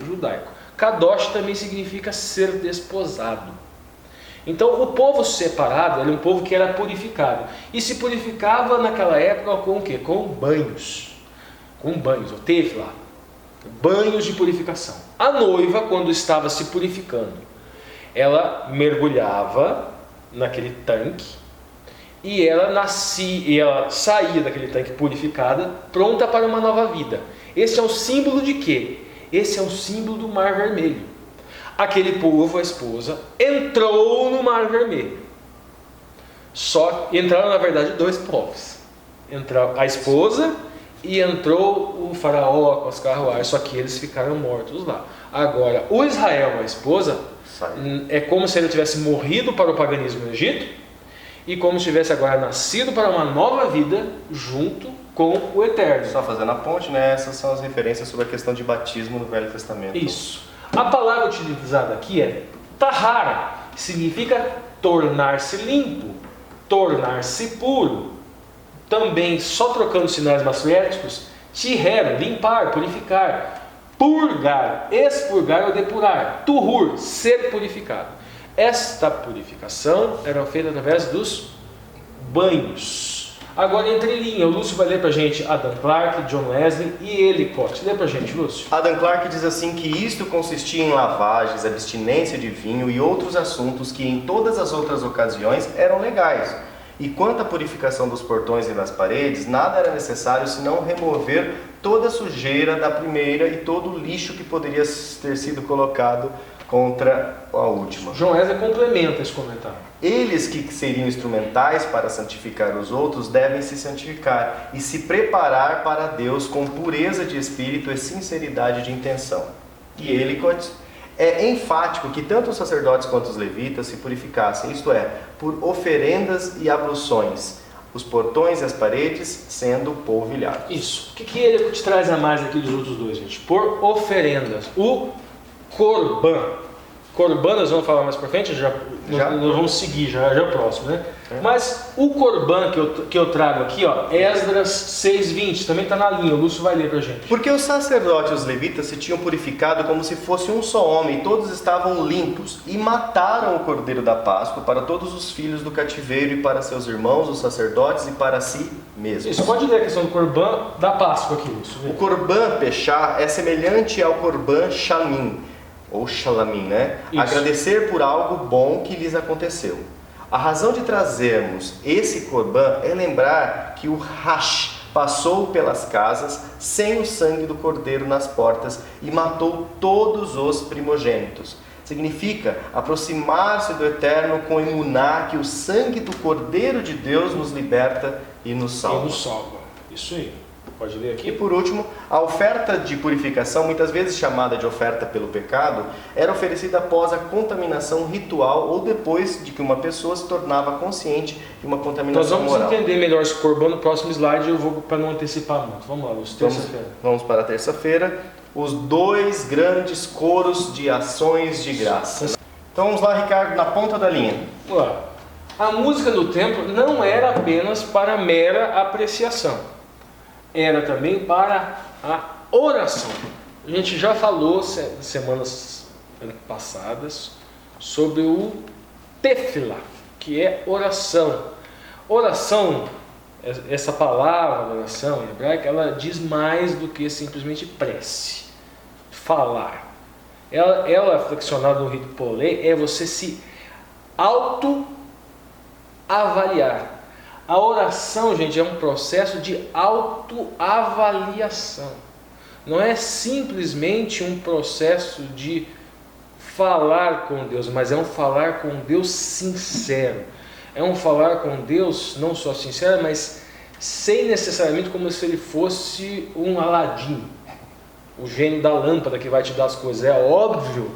Speaker 2: judaico. Kadosh também significa ser desposado. Então, o povo separado era um povo que era purificado. E se purificava naquela época com o quê? Com banhos. Com banhos, ou teve lá. Banhos de purificação. A noiva, quando estava se purificando, ela mergulhava naquele tanque e ela saía daquele tanque purificada, pronta para uma nova vida. Esse é um símbolo de quê? Esse é um símbolo do Mar Vermelho. Aquele povo, a esposa, entrou no Mar Vermelho. Só entraram, na verdade, dois povos. Entrou a esposa e entrou o faraó com as carruagens, só que eles ficaram mortos lá. Agora, o Israel, a esposa, é como se ele tivesse morrido para o paganismo no Egito e como se tivesse agora nascido para uma nova vida junto com o Eterno.
Speaker 1: Só fazendo a ponte, né? Essas são as referências sobre a questão de batismo no Velho Testamento.
Speaker 2: Isso. A palavra utilizada aqui é tahara, que significa tornar-se limpo, tornar-se puro. Também, só trocando sinais maçoréticos, tiher, limpar, purificar, purgar, expurgar ou depurar, tuhur, ser purificado. Esta purificação era feita através dos banhos. Agora, entre linha, o Lúcio vai ler para a gente Adam Clarke, John Wesley e Ellicott. Lê para a gente, Lúcio.
Speaker 1: Adam Clarke diz assim que isto consistia em lavagens, abstinência de vinho e outros assuntos que em todas as outras ocasiões eram legais. E quanto à purificação dos portões e das paredes, nada era necessário senão remover toda a sujeira da primeira e todo o lixo que poderia ter sido colocado contra a última.
Speaker 2: John Wesley complementa esse comentário.
Speaker 1: Eles que seriam instrumentais para santificar os outros devem se santificar e se preparar para Deus com pureza de espírito e sinceridade de intenção. E Ellicott é enfático que tanto os sacerdotes quanto os levitas se purificassem, isto é, por oferendas e abluções, os portões e as paredes sendo polvilhados.
Speaker 2: Isso. O que ele te traz a mais aqui dos outros dois, gente? Por oferendas. O Corban. Corban nós vamos falar mais pra frente, nós vamos seguir, já é o próximo, né? Mas o Corban que eu trago aqui, ó, Esdras 6:20, também está na linha, o Lúcio vai ler pra gente.
Speaker 1: Porque os sacerdotes e os levitas se tinham purificado como se fosse um só homem, todos estavam limpos, e mataram o cordeiro da Páscoa para todos os filhos do cativeiro e para seus irmãos, os sacerdotes, e para si mesmos.
Speaker 2: Isso, pode ler a questão do Corban da Páscoa aqui, Lúcio.
Speaker 1: O Corban Pechá é semelhante ao Corban Shamim, ou Shalamim, né?
Speaker 2: Isso.
Speaker 1: Agradecer por algo bom que lhes aconteceu. A razão de trazermos esse Corban é lembrar que o Hash passou pelas casas sem o sangue do cordeiro nas portas e matou todos os primogênitos. Significa aproximar-se do Eterno com emuná que o sangue do Cordeiro de Deus nos liberta e nos salva.
Speaker 2: Isso aí. Pode ler
Speaker 1: E
Speaker 2: aqui?
Speaker 1: por último, a oferta de purificação, muitas vezes chamada de oferta pelo pecado, era oferecida após a contaminação ritual ou depois de que uma pessoa se tornava consciente de uma
Speaker 2: Nós
Speaker 1: contaminação
Speaker 2: vamos
Speaker 1: moral.
Speaker 2: entender melhor esse corban no próximo slide, eu vou para não antecipar muito. Vamos lá, terça-feira.
Speaker 1: Vamos para a terça-feira, os 2 grandes coros de ações de graça. Então vamos lá, Ricardo, na ponta da linha.
Speaker 2: Vamos lá. A música do templo não era apenas para mera apreciação, era também para a oração. A gente já falou semanas passadas sobre o tefilá, que é oração. Oração, essa palavra oração em hebraico, ela diz mais do que simplesmente prece, falar. Ela flexionada no rito polê, é você se autoavaliar. A oração, gente, é um processo de autoavaliação. Não é simplesmente um processo de falar com Deus, mas é um falar com Deus sincero. É um falar com Deus não só sincero, mas sem necessariamente como se ele fosse um Aladim, o gênio da lâmpada que vai te dar as coisas. É óbvio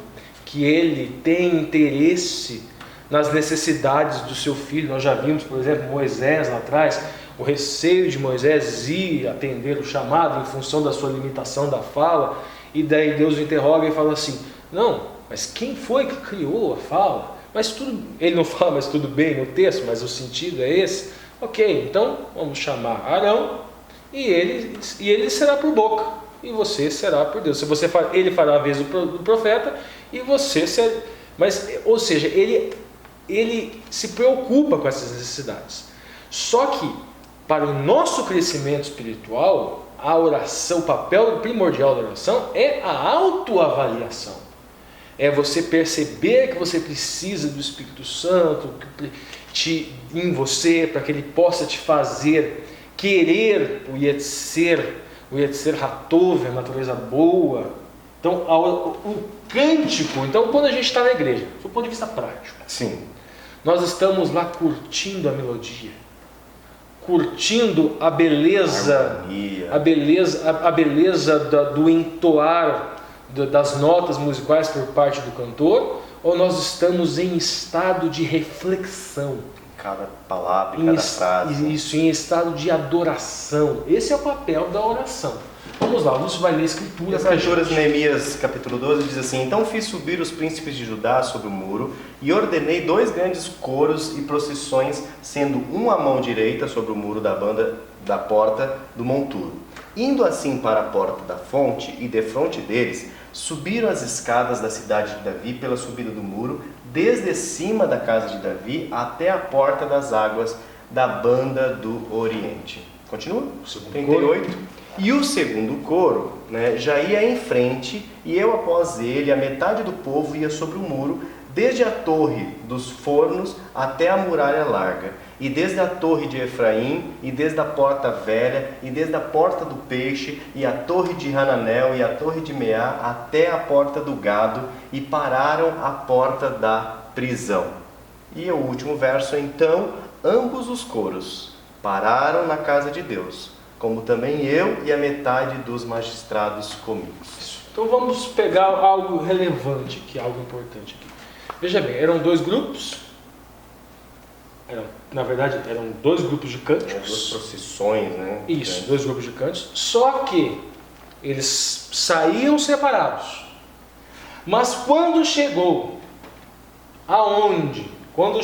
Speaker 2: que ele tem interesse nas necessidades do seu filho. Nós já vimos, por exemplo, Moisés lá atrás, o receio de Moisés ir atender o chamado em função da sua limitação da fala, e daí Deus o interroga e fala assim: não, mas quem foi que criou a fala? Mas tudo, ele não fala, mas tudo bem no texto, mas o sentido é esse. Ok, então vamos chamar Arão, e ele será por boca, e você será por Deus. Se você ele fará a vez do profeta, e você será. Mas, ou seja, ele se preocupa com essas necessidades. Só que, para o nosso crescimento espiritual, a oração, o papel primordial da oração é a autoavaliação. É você perceber que você precisa do Espírito Santo em você, para que ele possa te fazer querer o Yetzer Hatov, a natureza boa. Então, o cântico, então quando a gente está na igreja, do ponto de vista prático,
Speaker 1: Sim.
Speaker 2: nós estamos lá curtindo a melodia, curtindo a beleza, a beleza do entoar das notas musicais por parte do cantor, ou nós estamos em estado de reflexão?
Speaker 1: Cada palavra, cada frase.
Speaker 2: Isso, em estado de adoração. Esse é o papel da oração. Vamos lá, você vai ler a Escritura.
Speaker 1: As Escrituras, Neemias capítulo 12 diz assim: então fiz subir os príncipes de Judá sobre o muro e ordenei 2 grandes coros e procissões, sendo um à mão direita sobre o muro da porta do monturo. Indo assim para a porta da fonte e defronte deles, subiram as escadas da cidade de Davi pela subida do muro, desde cima da casa de Davi até a porta das águas da banda do Oriente. Continua? 38. E o segundo coro, já ia em frente, e eu após ele, a metade do povo ia sobre o muro, desde a torre dos fornos até a muralha larga, e desde a torre de Efraim, e desde a porta velha, e desde a porta do peixe, e a torre de Hananel, e a torre de Meá, até a porta do gado, e pararam à porta da prisão. E o último verso: então ambos os coros pararam na casa de Deus, como também eu e a metade dos magistrados comigo.
Speaker 2: Então vamos pegar algo relevante aqui, algo importante aqui. Veja bem, eram 2 grupos, na verdade eram 2 grupos de cânticos.
Speaker 1: 2 procissões, né?
Speaker 2: Isso, 2 grupos de cânticos, só que eles saíam separados. Mas quando chegou, aonde? Quando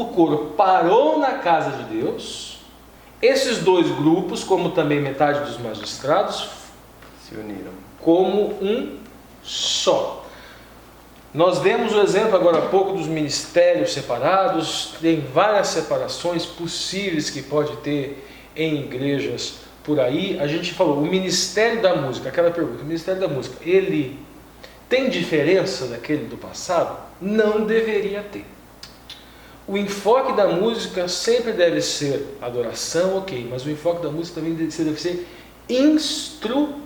Speaker 2: o coro parou na casa de Deus, esses 2 grupos, como também metade dos magistrados,
Speaker 1: se uniram
Speaker 2: como um só. Nós demos o exemplo agora há pouco dos ministérios separados. Tem várias separações possíveis que pode ter em igrejas por aí. A gente falou, o ministério da música, aquela pergunta, o ministério da música, ele tem diferença daquele do passado? Não deveria ter. O enfoque da música sempre deve ser adoração, ok, mas o enfoque da música também deve ser instrução.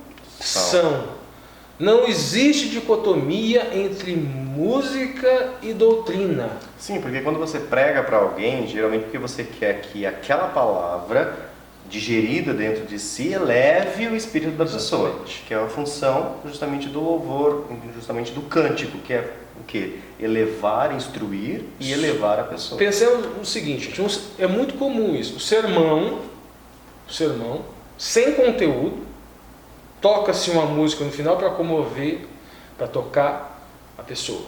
Speaker 2: Não existe dicotomia entre música e doutrina.
Speaker 1: Sim, porque quando você prega para alguém, geralmente porque você quer que aquela palavra digerida dentro de si, eleve o espírito da pessoa,
Speaker 2: Exatamente.
Speaker 1: que é a função justamente do louvor, justamente do cântico, que é o quê? Elevar, instruir e elevar a pessoa.
Speaker 2: Pensemos no seguinte, gente, é muito comum isso. O sermão, sem conteúdo, toca-se uma música no final para comover, para tocar a pessoa.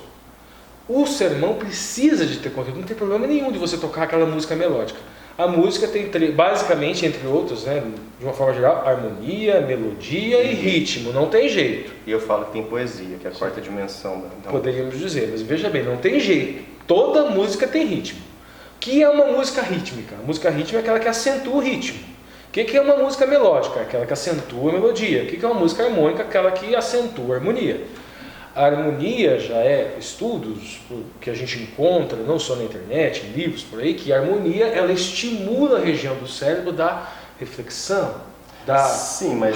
Speaker 2: O sermão precisa de ter conteúdo, não tem problema nenhum de você tocar aquela música melódica. A música tem basicamente, entre outros, né, de uma forma geral, harmonia, melodia e ritmo, não tem jeito.
Speaker 1: E eu falo que tem poesia, que é a quarta dimensão da
Speaker 2: Poderíamos dizer, mas veja bem, não tem jeito. Toda música tem ritmo. O que é uma música rítmica? A música rítmica é aquela que acentua o ritmo. O que é uma música melódica? Aquela que acentua a melodia. O que é uma música harmônica? Aquela que acentua a harmonia. A harmonia já é estudos que a gente encontra, não só na internet, em livros por aí, que a harmonia ela estimula a região do cérebro da reflexão, da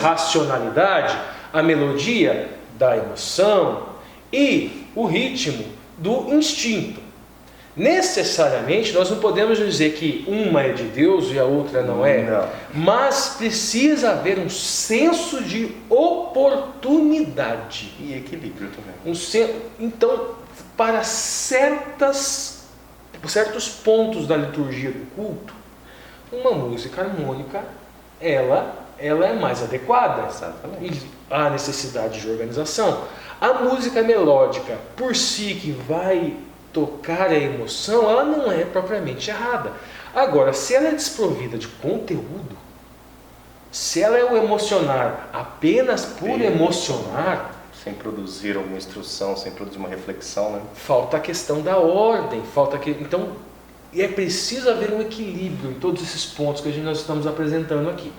Speaker 2: racionalidade, a melodia da emoção e o ritmo do instinto. Necessariamente nós não podemos dizer que uma é de Deus e a outra não é, mas precisa haver um senso de oportunidade
Speaker 1: e equilíbrio também.
Speaker 2: Então, para certos pontos da liturgia do culto, uma música harmônica ela é mais adequada.
Speaker 1: Exatamente.
Speaker 2: E há necessidade de organização. A música melódica por si que vai tocar a emoção, ela não é propriamente errada. Agora, se ela é desprovida de conteúdo, se ela é o emocionar apenas por emocionar,
Speaker 1: sem produzir alguma instrução, sem produzir uma reflexão, né?
Speaker 2: Falta a questão da ordem, então é preciso haver um equilíbrio em todos esses pontos que nós estamos apresentando aqui.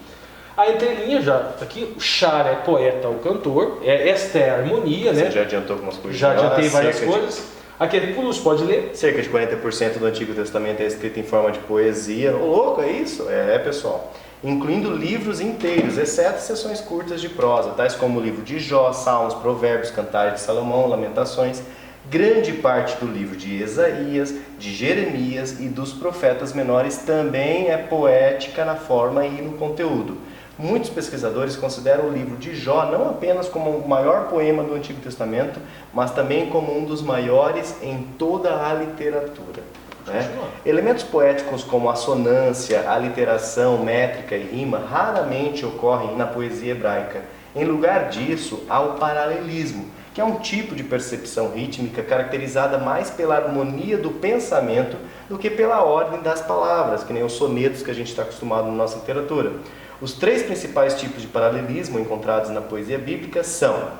Speaker 2: A entrelinha já aqui, o char é poeta ou cantor, esta é a harmonia,
Speaker 1: Você
Speaker 2: né?
Speaker 1: já adiantou algumas coisas.
Speaker 2: Já adiantei várias coisas. Aqui é Pulus, pode ler?
Speaker 1: Cerca de 40% do Antigo Testamento é escrito em forma de poesia. Ô, louco, é isso? É, pessoal. Incluindo livros inteiros, exceto seções curtas de prosa, tais como o livro de Jó, Salmos, Provérbios, Cantares de Salomão, Lamentações. Grande parte do livro de Isaías, de Jeremias e dos profetas menores também é poética na forma e no conteúdo. Muitos pesquisadores consideram o livro de Jó não apenas como o maior poema do Antigo Testamento, mas também como um dos maiores em toda a literatura. Né? Elementos poéticos como a sonância, aliteração, métrica e rima raramente ocorrem na poesia hebraica. Em lugar disso, há o paralelismo, que é um tipo de percepção rítmica caracterizada mais pela harmonia do pensamento do que pela ordem das palavras, que nem os sonetos que a gente está acostumado na nossa literatura. Os três principais tipos de paralelismo encontrados na poesia bíblica são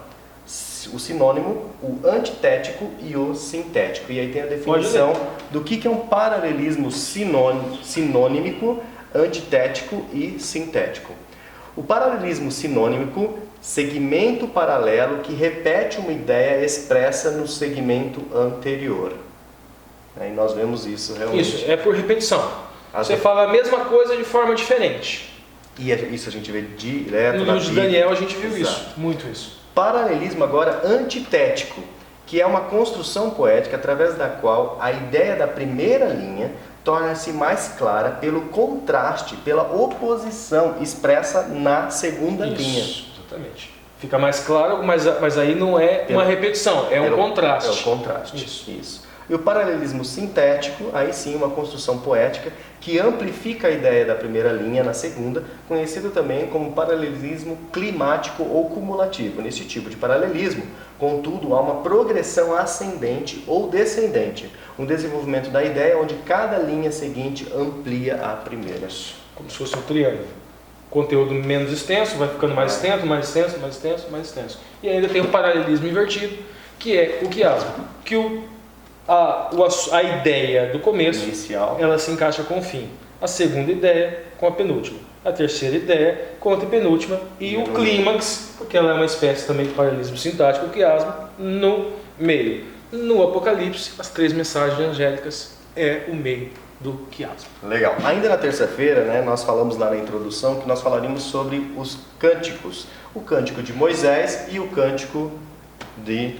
Speaker 1: o sinônimo, o antitético e o sintético. E aí tem a definição do que é um paralelismo sinônimico, antitético e sintético. O paralelismo sinônimico, segmento paralelo que repete uma ideia expressa no segmento anterior. Aí nós vemos isso realmente.
Speaker 2: Isso, é por repetição. Você fala a mesma coisa de forma diferente.
Speaker 1: E isso a gente vê direto
Speaker 2: no livro de Daniel a gente viu isso, muito isso.
Speaker 1: Paralelismo agora antitético, que é uma construção poética através da qual a ideia da primeira linha torna-se mais clara pelo contraste, pela oposição expressa na segunda linha.
Speaker 2: Exatamente. Fica mais claro, mas aí não é uma repetição, é um contraste.
Speaker 1: É o contraste, isso. E o paralelismo sintético, aí sim uma construção poética que amplifica a ideia da primeira linha na segunda, conhecido também como paralelismo climático ou cumulativo. Nesse tipo de paralelismo, contudo, há uma progressão ascendente ou descendente, um desenvolvimento da ideia onde cada linha seguinte amplia a primeira.
Speaker 2: Como se fosse um triângulo. Conteúdo menos extenso, vai ficando mais extenso, mais extenso, mais extenso, mais extenso. E ainda tem o paralelismo invertido, que é o quiasmo, que a ideia do começo
Speaker 1: inicial,
Speaker 2: ela se encaixa com o fim. A segunda ideia com a penúltima. A terceira ideia com a antepenúltima. E o clímax, porque ela é uma espécie também de paralelismo sintático, o quiasmo, no meio. No Apocalipse, as três mensagens angélicas é o meio do quiasmo.
Speaker 1: Legal. Ainda na terça-feira, né, nós falamos lá na introdução que nós falaríamos sobre os cânticos. O cântico de Moisés e o cântico de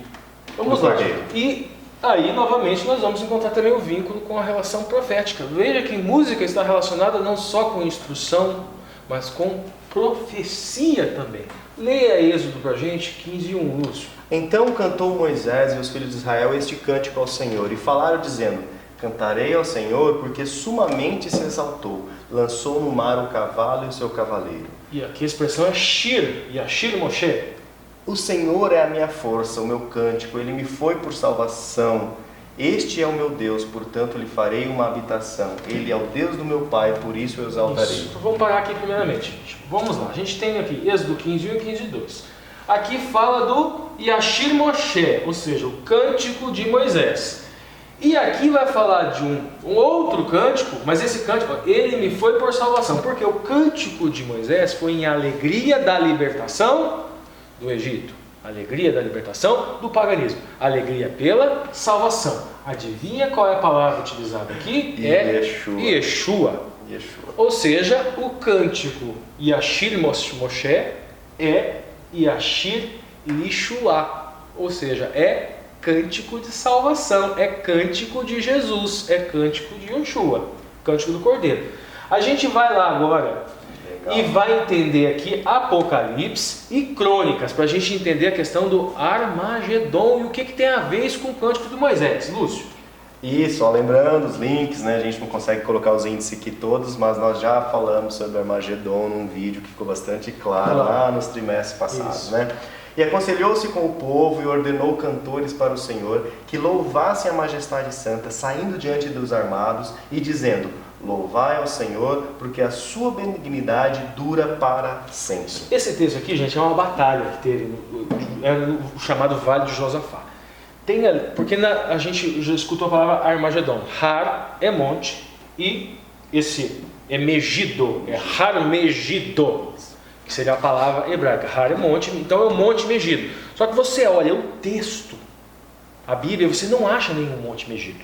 Speaker 1: Cordeiro.
Speaker 2: E aí, novamente, nós vamos encontrar também o vínculo com a relação profética. Veja que música está relacionada não só com instrução, mas com profecia também. Leia Êxodo para a gente, 15:1, Lúcio.
Speaker 1: Então cantou Moisés e os filhos de Israel este cântico ao Senhor, e falaram dizendo: Cantarei ao Senhor, porque sumamente se exaltou, lançou no mar o cavalo e o seu cavaleiro.
Speaker 2: E aqui a expressão é Shir, Yashir Moshe.
Speaker 1: O Senhor é a minha força, o meu cântico, Ele me foi por salvação. Este é o meu Deus, portanto lhe farei uma habitação. Ele é o Deus do meu Pai, por isso eu exaltarei.
Speaker 2: Isso. Então, vamos parar aqui primeiramente, gente. Vamos lá, a gente tem aqui Êxodo 15:1 e 15:2. Aqui fala do Yashir Moshe, ou seja, o cântico de Moisés. E aqui vai falar de um outro cântico, mas esse cântico, ele me foi por salvação, porque o cântico de Moisés foi em alegria da libertação do Egito, alegria da libertação do paganismo, alegria pela salvação. Adivinha qual é a palavra utilizada aqui?
Speaker 1: Yeshua.
Speaker 2: Yeshua. Ou seja, o cântico Yashir Moshe é Yashir Yeshua, ou seja, é cântico de salvação, é cântico de Jesus, é cântico de Yeshua, cântico do Cordeiro. A gente vai lá agora e vai entender aqui Apocalipse e Crônicas, para a gente entender a questão do Armagedon e o que tem a ver isso com o cântico de Moisés. Lúcio?
Speaker 1: Isso, ó, lembrando os links, né? A gente não consegue colocar os índices aqui todos, mas nós já falamos sobre Armagedon num vídeo que ficou bastante claro lá nos trimestres passados, né? E aconselhou-se com o povo e ordenou cantores para o Senhor que louvassem a majestade santa, saindo diante dos armados e dizendo: Louvai ao Senhor, porque a sua benignidade dura para sempre.
Speaker 2: Esse texto aqui, gente, é uma batalha que teve no chamado Vale de Josafá. Porque a gente já escutou a palavra Armagedon. Har é monte e esse é Megido, é Har Megido, que seria a palavra hebraica. Har é monte, então é o Monte Megido. Só que você olha o texto, a Bíblia, você não acha nenhum Monte Megido.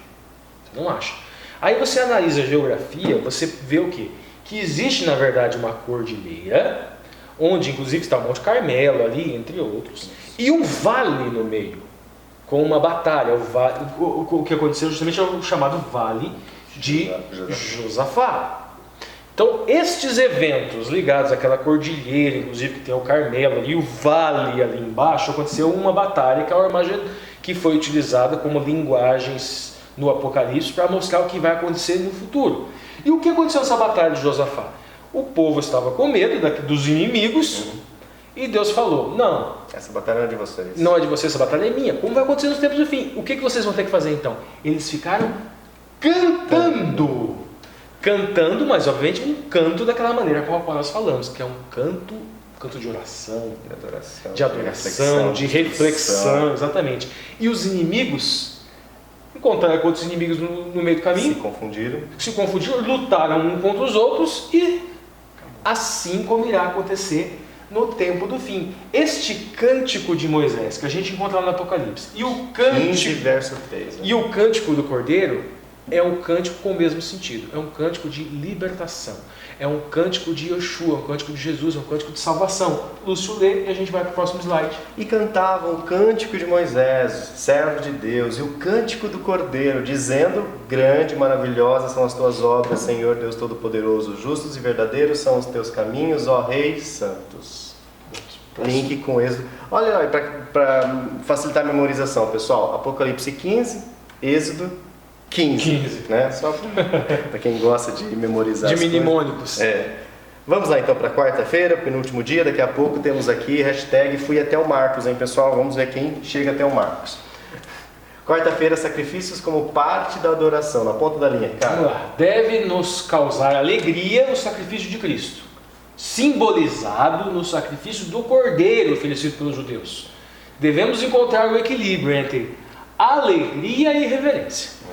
Speaker 2: Você não acha. Aí você analisa a geografia, você vê o quê? Que existe, na verdade, uma cordilheira, onde inclusive está o Monte Carmelo ali, entre outros, e um vale no meio, com uma batalha. O que aconteceu justamente é o chamado Vale de Josafá. Então, estes eventos ligados àquela cordilheira, inclusive que tem o Carmelo e o vale ali embaixo, aconteceu uma batalha que é o Armagedon, que foi utilizada como linguagens no Apocalipse para mostrar o que vai acontecer no futuro. E o que aconteceu nessa batalha de Josafá? O povo estava com medo dos inimigos e Deus falou: não,
Speaker 1: essa batalha não é de vocês.
Speaker 2: Não é de vocês, essa batalha é minha. Como vai acontecer nos tempos do fim? O que vocês vão ter que fazer então? Eles ficaram cantando. Cantando, mas obviamente um canto daquela maneira com a qual nós falamos, que é um canto de oração, de adoração, de reflexão, exatamente. E os inimigos encontraram com outros inimigos no meio do caminho, se confundiram, lutaram uns contra os outros, e assim como irá acontecer no tempo do fim. Este cântico de Moisés, que a gente encontra lá no Apocalipse, e o cântico,
Speaker 1: 15, verso 3, né?
Speaker 2: E o cântico do Cordeiro é um cântico com o mesmo sentido, é um cântico de libertação, é um cântico de Yeshua, um cântico de Jesus, um cântico de salvação. Lúcio lê e a gente vai para o próximo slide.
Speaker 1: E cantavam o cântico de Moisés, servo de Deus, e o cântico do Cordeiro, dizendo: grande e maravilhosas são as tuas obras, Senhor Deus Todo-Poderoso, justos e verdadeiros são os teus caminhos, ó Reis Santos. Link com Êxodo. Olha aí, para facilitar a memorização, pessoal, Apocalipse 15, Êxodo 15, né? Só para quem gosta de memorizar
Speaker 2: de mnemônicos.
Speaker 1: Vamos lá então para quarta-feira, penúltimo dia. Daqui a pouco temos aqui hashtag fui até o Marcos, hein, pessoal? Vamos ver quem chega até o Marcos. Quarta-feira, sacrifícios como parte da adoração, na ponta da linha, cara.
Speaker 2: Vamos lá. Deve nos causar alegria o sacrifício de Cristo, simbolizado no sacrifício do Cordeiro oferecido pelos judeus. Devemos encontrar o equilíbrio entre alegria e reverência.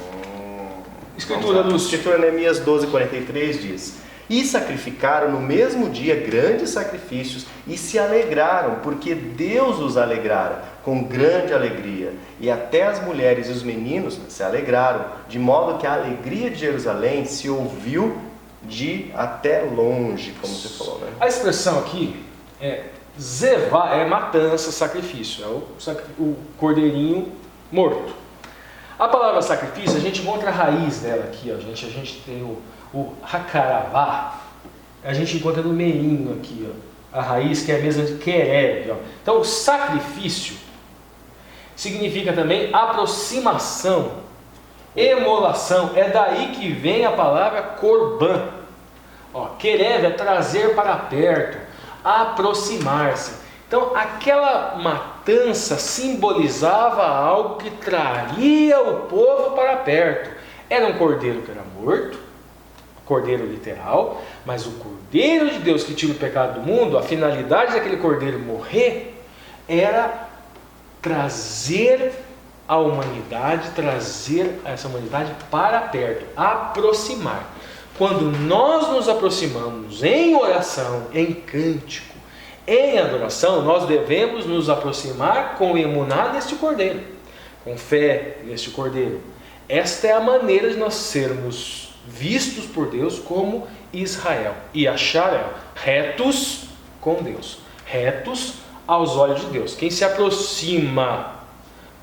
Speaker 2: Escritura, Lúcio.
Speaker 1: Escritura, Neemias 12:43 diz: e sacrificaram no mesmo dia grandes sacrifícios e se alegraram, porque Deus os alegrara com grande alegria. E até as mulheres e os meninos se alegraram, de modo que a alegria de Jerusalém se ouviu de até longe, como você falou, né?
Speaker 2: A expressão aqui é zevá, é matança, sacrifício, é o cordeirinho morto. A palavra sacrifício, a gente encontra a raiz dela aqui, ó. A gente tem o hakaravá, a gente encontra no meinho aqui, ó, a raiz que é a mesma de querev. Ó. Então, o sacrifício significa também aproximação, emolação. É daí que vem a palavra korban. Querev é trazer para perto, aproximar-se. Então, aquela matança simbolizava algo que traria o povo para perto. Era um cordeiro que era morto, cordeiro literal, mas o cordeiro de Deus que tira o pecado do mundo, a finalidade daquele cordeiro morrer era trazer a humanidade, trazer essa humanidade para perto, aproximar. Quando nós nos aproximamos em oração, em cântico, em adoração, nós devemos nos aproximar com emuná neste cordeiro, com fé neste cordeiro. Esta é a maneira de nós sermos vistos por Deus como Israel e Acharel, retos com Deus, retos aos olhos de Deus. Quem se aproxima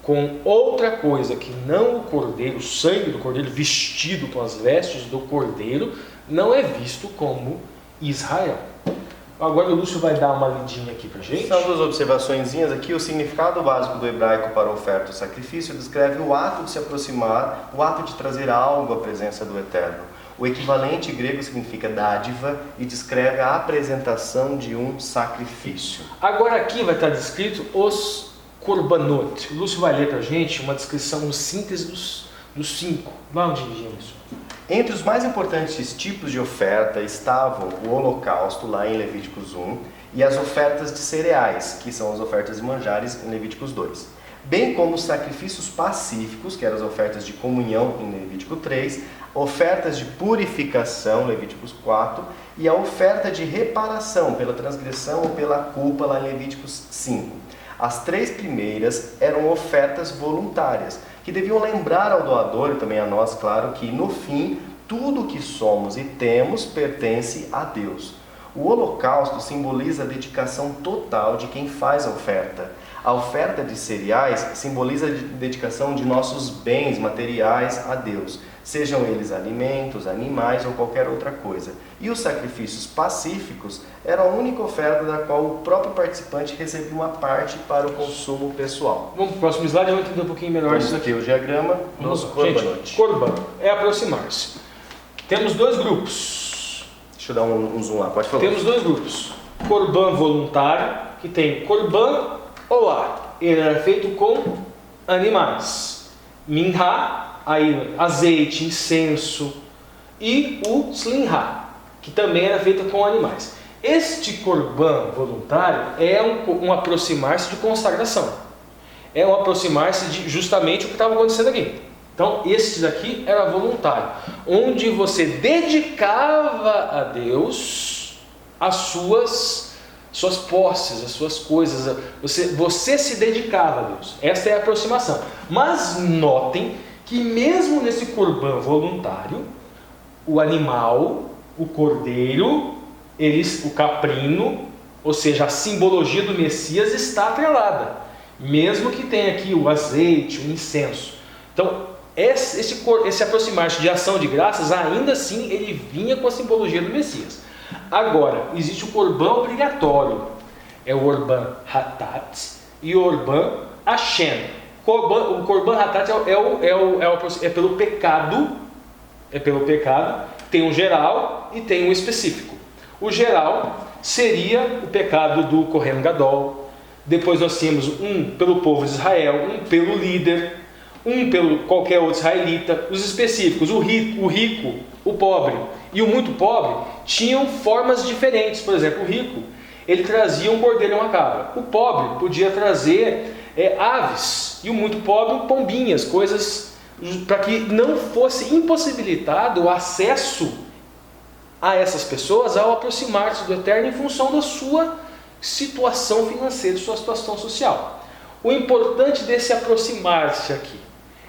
Speaker 2: com outra coisa que não o cordeiro, o sangue do cordeiro vestido com as vestes do cordeiro, não é visto como Israel. Agora o Lúcio vai dar uma lidinha aqui pra gente.
Speaker 1: São duas observaçõezinhas aqui. O significado básico do hebraico para oferta ou sacrifício descreve o ato de se aproximar, o ato de trazer algo à presença do Eterno. O equivalente grego significa dádiva e descreve a apresentação de um sacrifício.
Speaker 2: Agora aqui vai estar descrito os korbanot. O Lúcio vai ler pra gente uma descrição, uma síntese dos 5. Vamos dividir isso.
Speaker 1: Entre os mais importantes tipos de oferta estavam o holocausto, lá em Levíticos 1, e as ofertas de cereais, que são as ofertas de manjares, em Levíticos 2. Bem como os sacrifícios pacíficos, que eram as ofertas de comunhão, em Levítico 3, ofertas de purificação, Levíticos 4, e a oferta de reparação pela transgressão ou pela culpa, lá em Levíticos 5. As 3 primeiras eram ofertas voluntárias, que deviam lembrar ao doador, e também a nós, claro, que no fim, tudo o que somos e temos pertence a Deus. O holocausto simboliza a dedicação total de quem faz a oferta. A oferta de cereais simboliza a dedicação de nossos bens materiais a Deus, sejam eles alimentos, animais ou qualquer outra coisa. E os sacrifícios pacíficos eram a única oferta da qual o próprio participante recebia uma parte para o consumo pessoal.
Speaker 2: Vamos para o próximo slide, vamos entender um pouquinho melhor isso aqui.
Speaker 1: O diagrama dos korbanot.
Speaker 2: Korban é aproximar-se. Temos 2 grupos.
Speaker 1: Deixa eu dar um zoom lá, pode falar.
Speaker 2: Temos 2 grupos. Korban voluntário, que tem korban olá. Ele era feito com animais. Minha, aí, azeite, incenso, e o slinha, que também era feito com animais. Este korban voluntário é um aproximar-se de consagração. É um aproximar-se de justamente o que estava acontecendo aqui. Então, esse daqui era voluntário, onde você dedicava a Deus as suas posses, as suas coisas. Você se dedicava a Deus. Essa é a aproximação. Mas notem que mesmo nesse korban voluntário, o animal, o cordeiro, o caprino, ou seja, a simbologia do Messias está atrelada, mesmo que tenha aqui o azeite, o incenso. Então, esse aproximar-se de ação de graças, ainda assim, ele vinha com a simbologia do Messias. Agora, existe o korban obrigatório, é o korban hatat e o korban Hashem. O korban hatat é pelo pecado, tem um geral e tem um específico. O geral seria o pecado do Kohen Gadol. Depois nós tínhamos um pelo povo de Israel, um pelo líder, um pelo qualquer outro israelita. Os específicos, o rico, o pobre e o muito pobre tinham formas diferentes. Por exemplo, o rico, ele trazia um cordeiro e uma cabra. O pobre podia trazer aves, e o muito pobre pombinhas, coisas para que não fosse impossibilitado o acesso a essas pessoas ao aproximar-se do Eterno em função da sua situação financeira, sua situação social. O importante desse aproximar-se aqui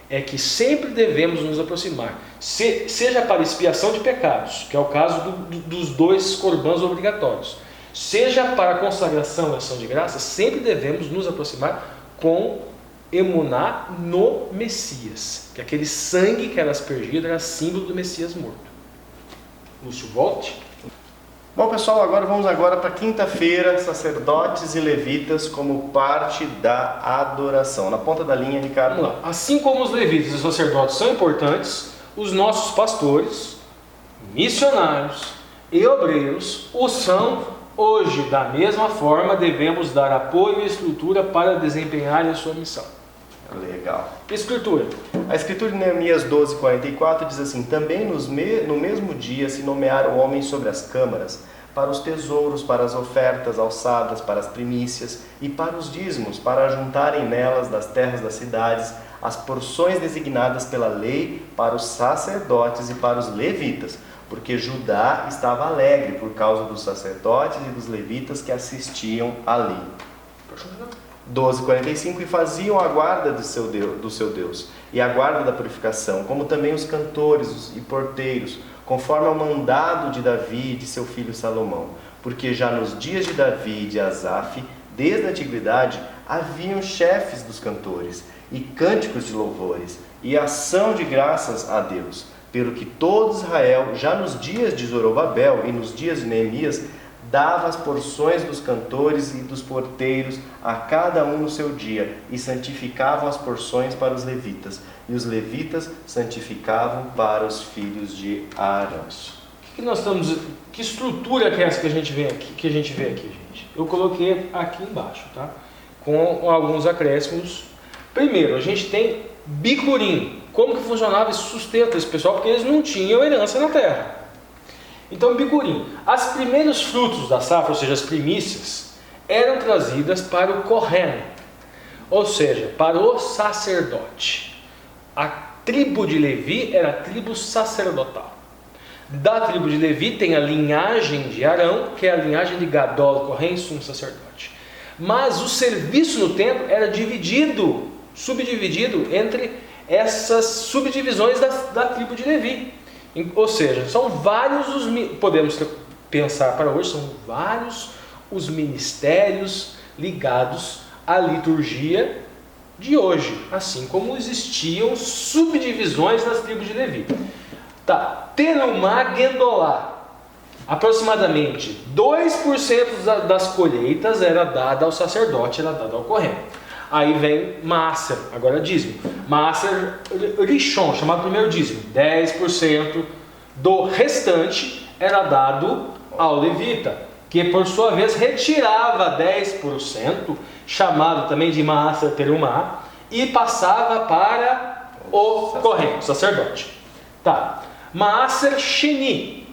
Speaker 2: é que sempre devemos nos aproximar, seja para expiação de pecados, que é o caso dos 2 corbãs obrigatórios, seja para a consagração e ação de graça, sempre devemos nos aproximar com emuná no Messias, que aquele sangue que era aspergido era símbolo do Messias morto. Lúcio, volte.
Speaker 1: Bom, pessoal, vamos para quinta-feira, sacerdotes e levitas como parte da adoração. Na ponta da linha, Ricardo.
Speaker 2: Vamos lá. Assim como os levitas e os sacerdotes são importantes, os nossos pastores, missionários e obreiros o são hoje. Da mesma forma, devemos dar apoio e estrutura para desempenharem a sua missão.
Speaker 1: Legal.
Speaker 2: Escritura.
Speaker 1: A escritura de Neemias 12:44 diz assim: também no mesmo dia se nomearam homens sobre as câmaras, para os tesouros, para as ofertas alçadas, para as primícias e para os dízimos, para ajuntarem nelas das terras das cidades as porções designadas pela lei para os sacerdotes e para os levitas, porque Judá estava alegre por causa dos sacerdotes e dos levitas que assistiam à lei. 12:45 e faziam a guarda do seu Deus e a guarda da purificação, como também os cantores e porteiros, conforme ao mandado de Davi e de seu filho Salomão, porque já nos dias de Davi e de Asaf, desde a antiguidade, haviam chefes dos cantores e cânticos de louvores e ação de graças a Deus, pelo que todo Israel, já nos dias de Zorobabel e nos dias de Neemias, dava as porções dos cantores e dos porteiros a cada um no seu dia, e santificavam as porções para os levitas, e os levitas santificavam para os filhos de Arão.
Speaker 2: Que estrutura que é essa que a gente vê aqui, gente? Eu coloquei aqui embaixo, tá? Com alguns acréscimos. Primeiro, a gente tem bicurim. Como que funcionava esse sustento desse pessoal? Porque eles não tinham herança na terra. Então, bicurim. Os primeiros frutos da safra, ou seja, as primícias, eram trazidas para o Kohen, ou seja, para o sacerdote. A tribo de Levi era a tribo sacerdotal. Da tribo de Levi tem a linhagem de Arão, que é a linhagem de Gadol, Kohen, sumo sacerdote. Mas o serviço no templo era subdividido entre essas subdivisões da tribo de Levi. Ou seja, são vários podemos pensar para hoje, são vários os ministérios ligados à liturgia de hoje, assim como existiam subdivisões nas tribos de Levi. Terumá Gendolá, aproximadamente 2% das colheitas era dada ao sacerdote, era dada ao Kohen. Aí vem Maaser, agora dízimo. Maaser Rishon, chamado primeiro dízimo. 10% do restante era dado ao levita, que por sua vez retirava 10%, chamado também de Maaser Terumá, e passava para o Kohen, o sacerdote. Maaser Sheni,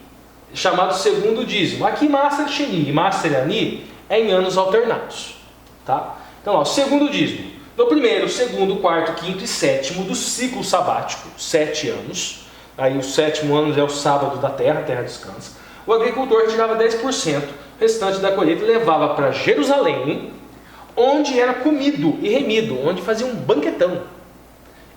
Speaker 2: chamado segundo dízimo. Aqui Maaser Sheni e Maaser Ani é em anos alternados. Então, segundo dízimo, no primeiro, segundo, quarto, quinto e sétimo do ciclo sabático, 7 anos. Aí o sétimo ano é o sábado da terra, a terra descansa. O agricultor retirava 10%, o restante da colheita levava para Jerusalém, onde era comido e remido, onde fazia um banquetão.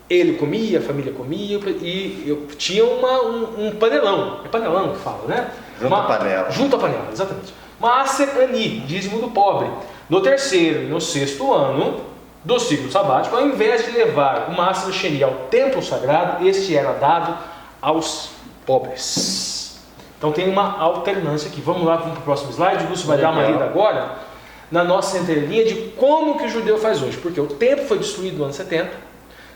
Speaker 2: Ele comia, a família comia, e tinha um panelão. É panelão que fala, né? Junto à panela, exatamente. Maaser Ani, dízimo do pobre. No terceiro e no sexto ano do ciclo sabático, ao invés de levar o Maaser Sheni ao templo sagrado, este era dado aos pobres. Então tem uma alternância aqui. Vamos para o próximo slide. O Lúcio vai dar uma lida agora na nossa entrelinha de como que o judeu faz hoje. Porque o templo foi destruído no ano 70,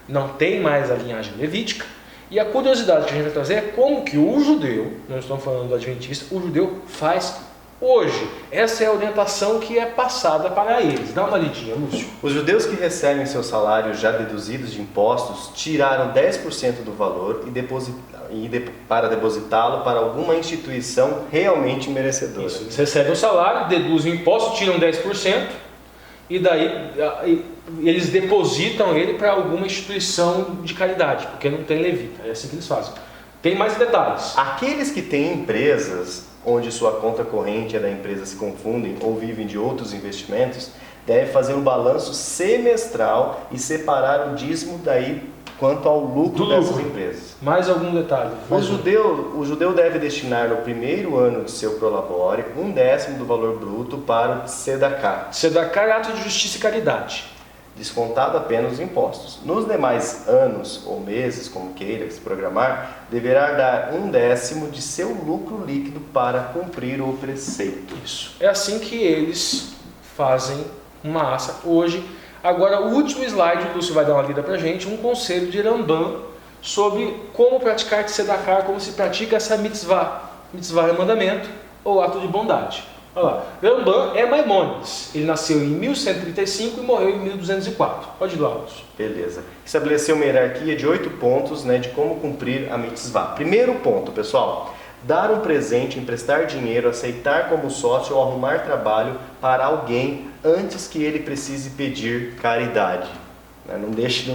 Speaker 2: não tem mais a linhagem levítica, e a curiosidade que a gente vai trazer é como que o judeu, não estamos falando do adventista, o judeu faz hoje. Essa é a orientação que é passada para eles. Dá uma lidinha, Lúcio.
Speaker 1: Os judeus que recebem seus salários já deduzidos de impostos tiraram 10% do valor para depositá-lo para alguma instituição realmente merecedora.
Speaker 2: Isso, eles recebem o salário, deduzem o imposto, tiram 10%, e daí eles depositam ele para alguma instituição de caridade, porque não tem levita. É assim que eles fazem. Tem mais detalhes.
Speaker 1: Aqueles que têm empresas onde sua conta corrente e a da empresa se confundem ou vivem de outros investimentos, devem fazer um balanço semestral e separar o dízimo daí quanto ao lucro dessas empresas.
Speaker 2: Mais algum detalhe?
Speaker 1: O judeu deve destinar no primeiro ano de seu prolabore 1/10 do valor bruto para o tzedakah.
Speaker 2: Tzedakah é ato de justiça e caridade.
Speaker 1: descontado apenas os impostos. Nos demais anos ou meses, como queira se programar, deverá dar 1/10 de seu lucro líquido para cumprir o preceito.
Speaker 2: Isso. É assim que eles fazem uma aça hoje. Agora, o último slide, o Lúcio vai dar uma lida pra gente, um conselho de Rambam sobre como praticar tzedakah, como se pratica essa mitzvah. Mitzvah é mandamento ou ato de bondade. Olha lá, Rambam é Maimônides. Ele nasceu em 1135 e morreu em 1204. Pode ir lá, Lúcio.
Speaker 1: Beleza. Estabeleceu uma hierarquia de 8 pontos, né, de como cumprir a mitzvah. Primeiro ponto, pessoal: dar um presente, emprestar dinheiro, aceitar como sócio ou arrumar trabalho para alguém antes que ele precise pedir caridade. Não deixe,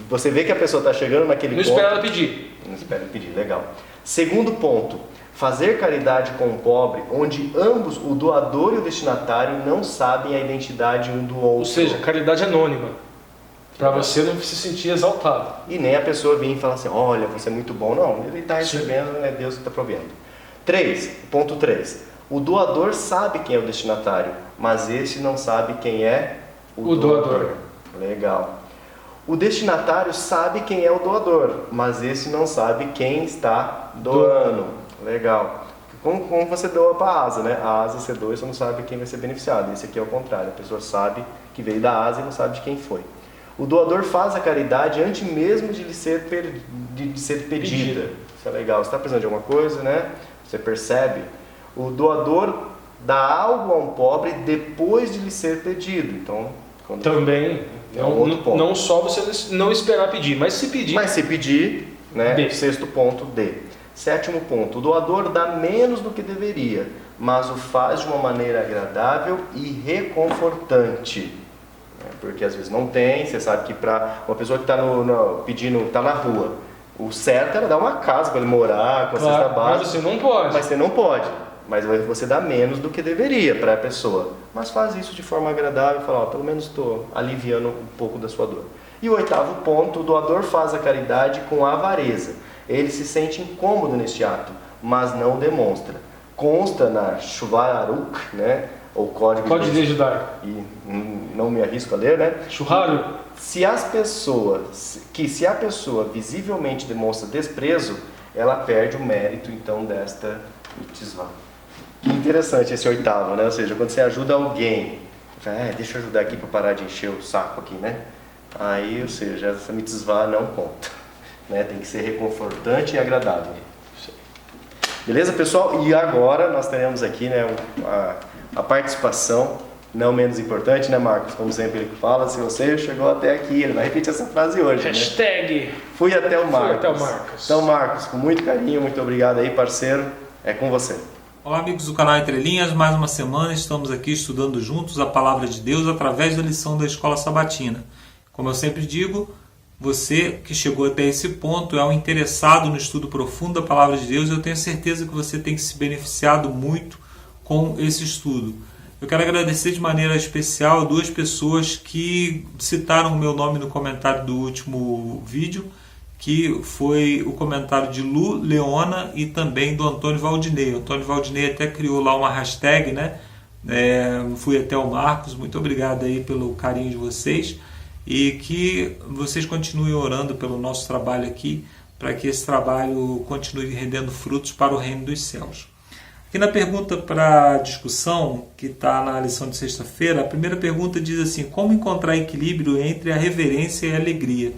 Speaker 1: você vê que a pessoa está chegando naquele ponto.
Speaker 2: Não espera ela pedir.
Speaker 1: Não espera ela pedir, legal. Segundo ponto: fazer caridade com o pobre, onde ambos, o doador e o destinatário, não sabem a identidade um do outro.
Speaker 2: Ou seja, caridade anônima, para você não se sentir exaltado.
Speaker 1: E nem a pessoa vir e falar assim: olha, você é muito bom. Não, ele está recebendo, é Deus que está provendo. Ponto 3. O doador sabe quem é o destinatário, mas este não sabe quem é o doador. Legal. O destinatário sabe quem é o doador, mas esse não sabe quem está doando. Legal. Como você doa para a asa, né? A asa você doa e você não sabe quem vai ser beneficiado. Esse aqui é o contrário. A pessoa sabe que veio da asa e não sabe de quem foi. O doador faz a caridade antes mesmo de lhe ser pedida. Isso é legal. Você está precisando de alguma coisa, né? Você percebe. O doador dá algo a um pobre depois de lhe ser pedido. Então,
Speaker 2: também não só você não esperar pedir, mas se pedir,
Speaker 1: né? D. Sexto ponto, D. Sétimo ponto: o doador dá menos do que deveria, mas o faz de uma maneira agradável e reconfortante. Porque às vezes não tem, você sabe que para uma pessoa que está pedindo, está na rua, o certo era dar uma casa para ele morar, com a cesta básica.
Speaker 2: Mas você não pode.
Speaker 1: Mas você não pode. Mas você dá menos do que deveria para a pessoa. Mas faz isso de forma agradável e fala: pelo menos estou aliviando um pouco da sua dor. E o oitavo ponto: o doador faz a caridade com avareza. Ele se sente incômodo neste ato, mas não demonstra. Consta na Shuvararuk, né? Ou Código
Speaker 2: de Judaico.
Speaker 1: E não me arrisco a ler, né?
Speaker 2: Churraro.
Speaker 1: Se a pessoa visivelmente demonstra desprezo, ela perde o mérito então desta mitzvah. Que interessante esse oitavo, né? Ou seja, quando você ajuda alguém, deixa eu ajudar aqui para parar de encher o saco aqui, né? Aí, ou seja, essa mitzvah não conta, né? Tem que ser reconfortante e agradável. Beleza, pessoal? E agora nós teremos aqui, né, a participação, não menos importante, né, Marcos? Como sempre ele fala, se você chegou até aqui, ele vai repetir essa frase hoje,
Speaker 2: Hashtag
Speaker 1: né? Fui até o Marcos. Então, Marcos, com muito carinho, muito obrigado aí, parceiro. É com você.
Speaker 3: Olá, amigos do canal Entre Linhas. Mais uma semana estamos aqui estudando juntos a Palavra de Deus através da lição da Escola Sabatina. Como eu sempre digo, você que chegou até esse ponto é um interessado no estudo profundo da Palavra de Deus. Eu tenho certeza que você tem se beneficiado muito com esse estudo. Eu quero agradecer de maneira especial 2 pessoas que citaram o meu nome no comentário do último vídeo, que foi o comentário de Lu Leona e também do Antônio Valdinei. O Antônio Valdinei até criou lá uma hashtag, né? Fui até o Marcos. Muito obrigado aí pelo carinho de vocês e que vocês continuem orando pelo nosso trabalho aqui, para que esse trabalho continue rendendo frutos para o reino dos céus. Aqui na pergunta para discussão, que está na lição de sexta-feira, a primeira pergunta diz assim: como encontrar equilíbrio entre a reverência e a alegria?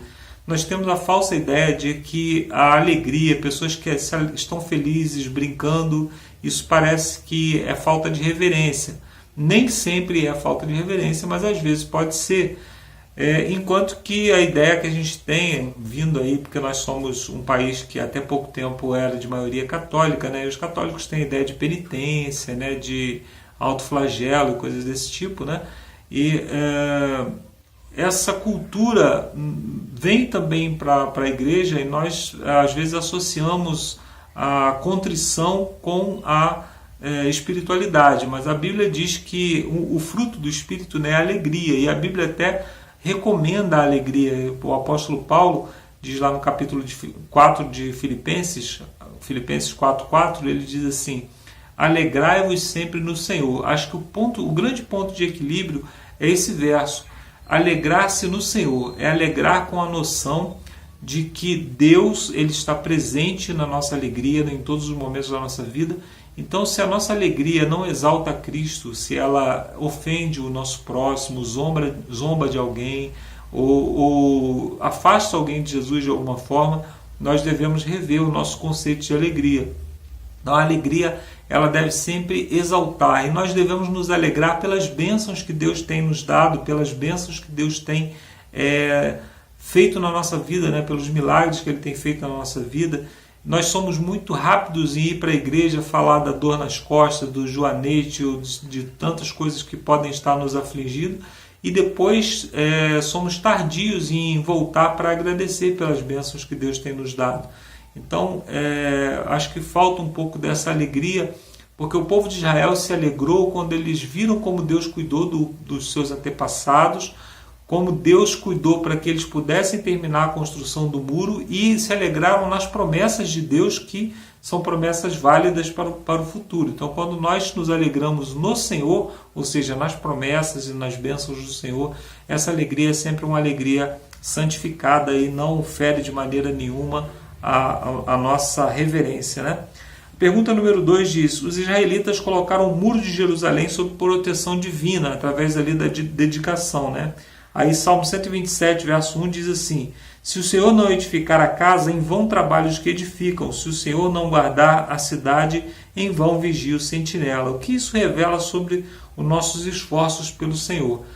Speaker 3: Nós temos a falsa ideia de que a alegria, pessoas que estão felizes, brincando, isso parece que é falta de reverência. Nem sempre é falta de reverência, mas às vezes pode ser. Enquanto que a ideia que a gente tem, vindo aí, porque nós somos um país que até pouco tempo era de maioria católica, né? E os católicos têm a ideia de penitência, né? De autoflagelo, coisas desse tipo, né? E essa cultura vem também para a igreja e nós às vezes associamos a contrição com a espiritualidade, mas a Bíblia diz que o fruto do Espírito, né, é a alegria, e a Bíblia até recomenda a alegria. O apóstolo Paulo diz lá no capítulo 4 de Filipenses 4:4, ele diz assim: alegrai-vos sempre no Senhor. Acho que o grande ponto de equilíbrio é esse verso. alegrar-se no Senhor, é alegrar com a noção de que Deus ele está presente na nossa alegria, em todos os momentos da nossa vida. Então, se a nossa alegria não exalta Cristo, se ela ofende o nosso próximo, zomba de alguém, ou afasta alguém de Jesus de alguma forma, nós devemos rever o nosso conceito de alegria. Então, a alegria ela deve sempre exaltar, e nós devemos nos alegrar pelas bênçãos que Deus tem nos dado, pelas bênçãos que Deus tem feito na nossa vida, né? Pelos milagres que Ele tem feito na nossa vida. Nós somos muito rápidos em ir para a igreja falar da dor nas costas, do joanete, ou de tantas coisas que podem estar nos afligindo, e depois somos tardios em voltar para agradecer pelas bênçãos que Deus tem nos dado. Então, acho que falta um pouco dessa alegria, porque o povo de Israel se alegrou quando eles viram como Deus cuidou dos seus antepassados, como Deus cuidou para que eles pudessem terminar a construção do muro, e se alegraram nas promessas de Deus, que são promessas válidas para o futuro. Então, quando nós nos alegramos no Senhor, ou seja, nas promessas e nas bênçãos do Senhor, essa alegria é sempre uma alegria santificada e não fere de maneira nenhuma a nossa reverência, né? Pergunta número 2 diz: os israelitas colocaram o muro de Jerusalém sob proteção divina, através ali da dedicação, né? Aí Salmo 127, verso 1 diz assim: se o Senhor não edificar a casa, em vão trabalham os que edificam. Se o Senhor não guardar a cidade, em vão vigia o sentinela. O que isso revela sobre os nossos esforços pelo Senhor?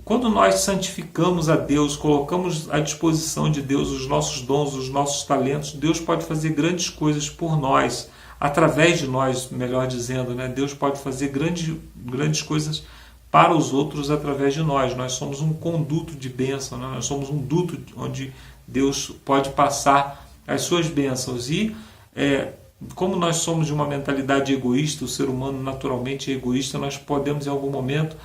Speaker 3: Quando nós santificamos a Deus, colocamos à disposição de Deus os nossos dons, os nossos talentos, Deus pode fazer grandes coisas por nós, através de nós, melhor dizendo, né? Deus pode fazer grandes coisas para os outros através de nós. Nós somos um conduto de bênção, né? Nós somos um duto onde Deus pode passar as suas bênçãos. E como nós somos de uma mentalidade egoísta, o ser humano naturalmente é egoísta, nós podemos em algum momento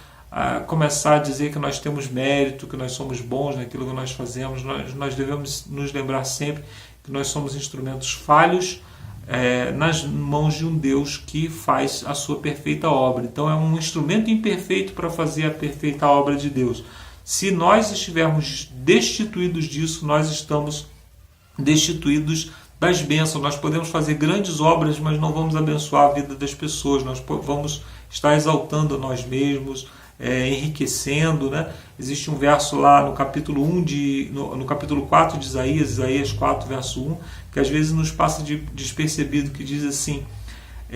Speaker 3: começar a dizer que nós temos mérito, que nós somos bons naquilo que nós fazemos. Nós devemos nos lembrar sempre que nós somos instrumentos falhos nas mãos de um Deus que faz a sua perfeita obra. Então é um instrumento imperfeito para fazer a perfeita obra de Deus. Se nós estivermos destituídos disso, nós estamos destituídos das bênçãos. Nós podemos fazer grandes obras, mas não vamos abençoar a vida das pessoas. Nós vamos estar exaltando a nós mesmos, enriquecendo, né? Existe um verso lá no capítulo 4 de Isaías 4, verso 1, que às vezes nos passa despercebido, que diz assim: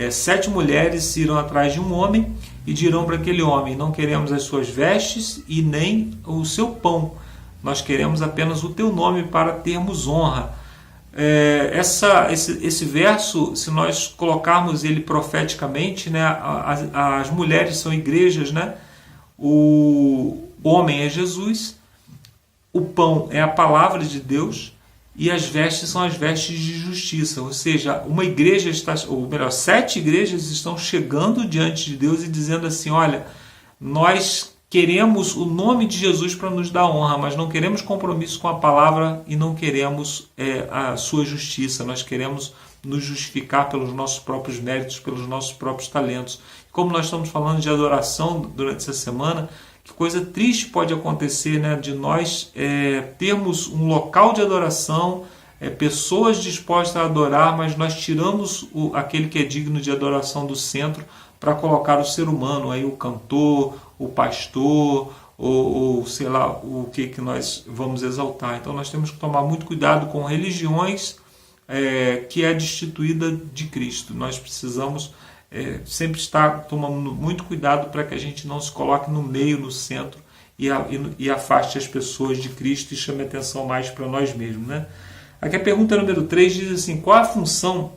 Speaker 3: 7 mulheres irão atrás de um homem e dirão para aquele homem: não queremos as suas vestes e nem o seu pão, nós queremos apenas o teu nome para termos honra. Esse verso, se nós colocarmos ele profeticamente, né, as mulheres são igrejas, né? O homem é Jesus, o pão é a palavra de Deus e as vestes são as vestes de justiça. Ou seja, uma igreja ou melhor, 7 igrejas estão chegando diante de Deus e dizendo assim: olha, nós queremos o nome de Jesus para nos dar honra, mas não queremos compromisso com a palavra e não queremos a sua justiça. Nós queremos nos justificar pelos nossos próprios méritos, pelos nossos próprios talentos. Como nós estamos falando de adoração durante essa semana, que coisa triste pode acontecer, né, de nós termos um local de adoração, pessoas dispostas a adorar, mas nós tiramos aquele que é digno de adoração do centro para colocar o ser humano, aí o cantor, o pastor, ou sei lá o que nós vamos exaltar. Então nós temos que tomar muito cuidado com religiões que é destituída de Cristo. Nós precisamos sempre estar tomando muito cuidado para que a gente não se coloque no meio, no centro, e afaste as pessoas de Cristo e chame atenção mais para nós mesmos, né? Aqui a pergunta número 3 diz assim: qual a função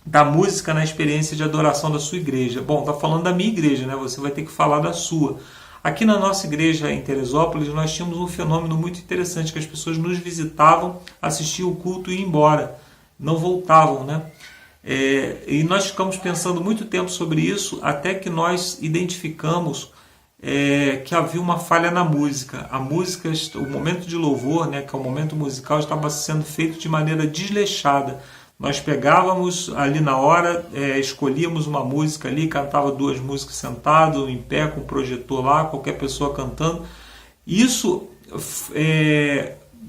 Speaker 3: da música na experiência de adoração da sua igreja? Bom, está falando da minha igreja, né? Você vai ter que falar da sua. Aqui na nossa igreja em Teresópolis, nós tínhamos um fenômeno muito interessante, que as pessoas nos visitavam, assistiam o culto e iam embora, não voltavam, né? E nós ficamos pensando muito tempo sobre isso, até que nós identificamos que havia uma falha na música. A música, o momento de louvor, né, que é o momento musical, estava sendo feito de maneira desleixada. Nós pegávamos ali na hora, escolhíamos uma música ali, cantava 2 músicas sentado, em pé, com o projetor lá, qualquer pessoa cantando, Isso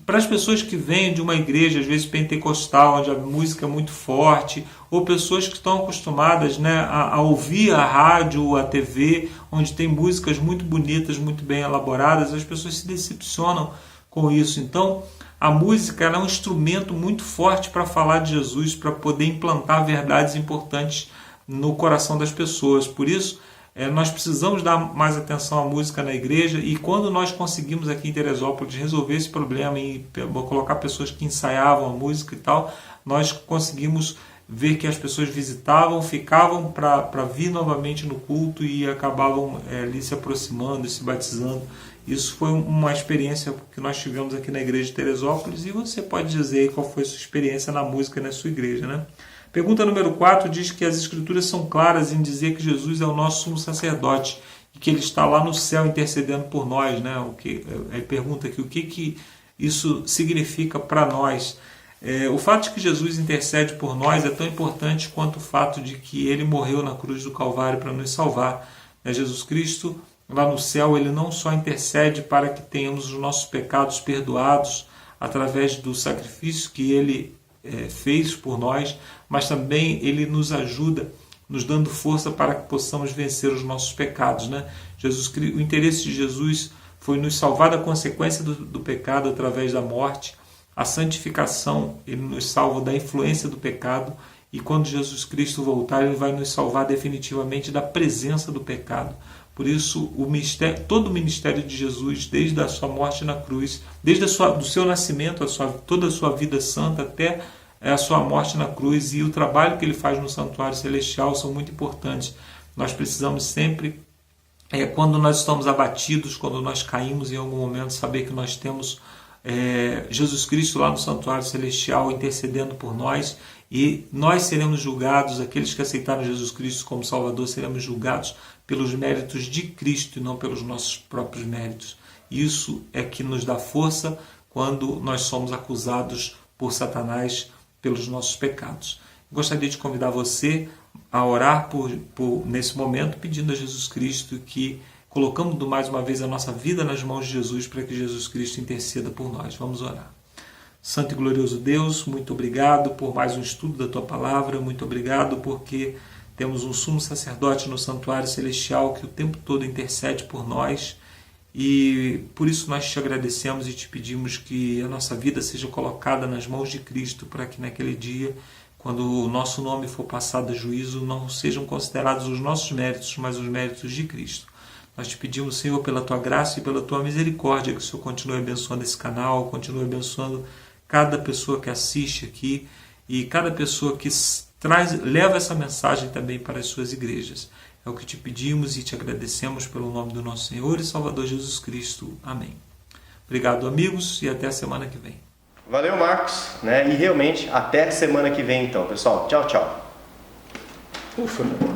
Speaker 3: para as pessoas que vêm de uma igreja, às vezes pentecostal, onde a música é muito forte, ou pessoas que estão acostumadas, né, a ouvir a rádio, a TV, onde tem músicas muito bonitas, muito bem elaboradas, as pessoas se decepcionam com isso. Então, a música é um instrumento muito forte para falar de Jesus, para poder implantar verdades importantes no coração das pessoas. Por isso, nós precisamos dar mais atenção à música na igreja, e quando nós conseguimos aqui em Teresópolis resolver esse problema e colocar pessoas que ensaiavam a música e tal, nós conseguimos ver que as pessoas visitavam, ficavam para vir novamente no culto e acabavam ali se aproximando e se batizando. Isso foi uma experiência que nós tivemos aqui na igreja de Teresópolis, e você pode dizer aí qual foi a sua experiência na música na sua igreja, né? Pergunta número 4 diz que as Escrituras são claras em dizer que Jesus é o nosso sumo sacerdote e que ele está lá no céu intercedendo por nós, né? Aí pergunta aqui o que isso significa para nós. O fato de que Jesus intercede por nós é tão importante quanto o fato de que ele morreu na cruz do Calvário para nos salvar. Jesus Cristo, lá no céu, ele não só intercede para que tenhamos os nossos pecados perdoados através do sacrifício que ele fez por nós, mas também ele nos ajuda, nos dando força para que possamos vencer os nossos pecados, né? O interesse de Jesus foi nos salvar da consequência do pecado através da morte. A santificação, ele nos salva da influência do pecado, e quando Jesus Cristo voltar, ele vai nos salvar definitivamente da presença do pecado. Por isso, todo o ministério de Jesus, desde a sua morte na cruz, desde do seu nascimento, toda a sua vida santa até a sua morte na cruz, e o trabalho que ele faz no santuário celestial são muito importantes. Nós precisamos sempre, quando nós estamos abatidos, quando nós caímos em algum momento, saber que nós temos Jesus Cristo lá no santuário celestial intercedendo por nós, e nós seremos julgados, aqueles que aceitaram Jesus Cristo como Salvador, seremos julgados pelos méritos de Cristo e não pelos nossos próprios méritos. Isso é que nos dá força quando nós somos acusados por Satanás pelos nossos pecados. Gostaria de convidar você a orar nesse momento, pedindo a Jesus Cristo que colocamos mais uma vez a nossa vida nas mãos de Jesus, para que Jesus Cristo interceda por nós. Vamos orar. Santo e glorioso Deus, muito obrigado por mais um estudo da Tua Palavra, muito obrigado porque temos um sumo sacerdote no santuário celestial que o tempo todo intercede por nós, e por isso nós te agradecemos e te pedimos que a nossa vida seja colocada nas mãos de Cristo, para que naquele dia, quando o nosso nome for passado a juízo, não sejam considerados os nossos méritos, mas os méritos de Cristo. Nós te pedimos, Senhor, pela Tua graça e pela Tua misericórdia, que o Senhor continue abençoando esse canal, continue abençoando cada pessoa que assiste aqui e cada pessoa que leva essa mensagem também para as suas igrejas. É o que te pedimos e te agradecemos pelo nome do nosso Senhor e Salvador Jesus Cristo. Amém. Obrigado, amigos, e até a semana que vem.
Speaker 1: Valeu, Marcos, né? E realmente, até semana que vem então, pessoal. Tchau, tchau.
Speaker 2: Ufa.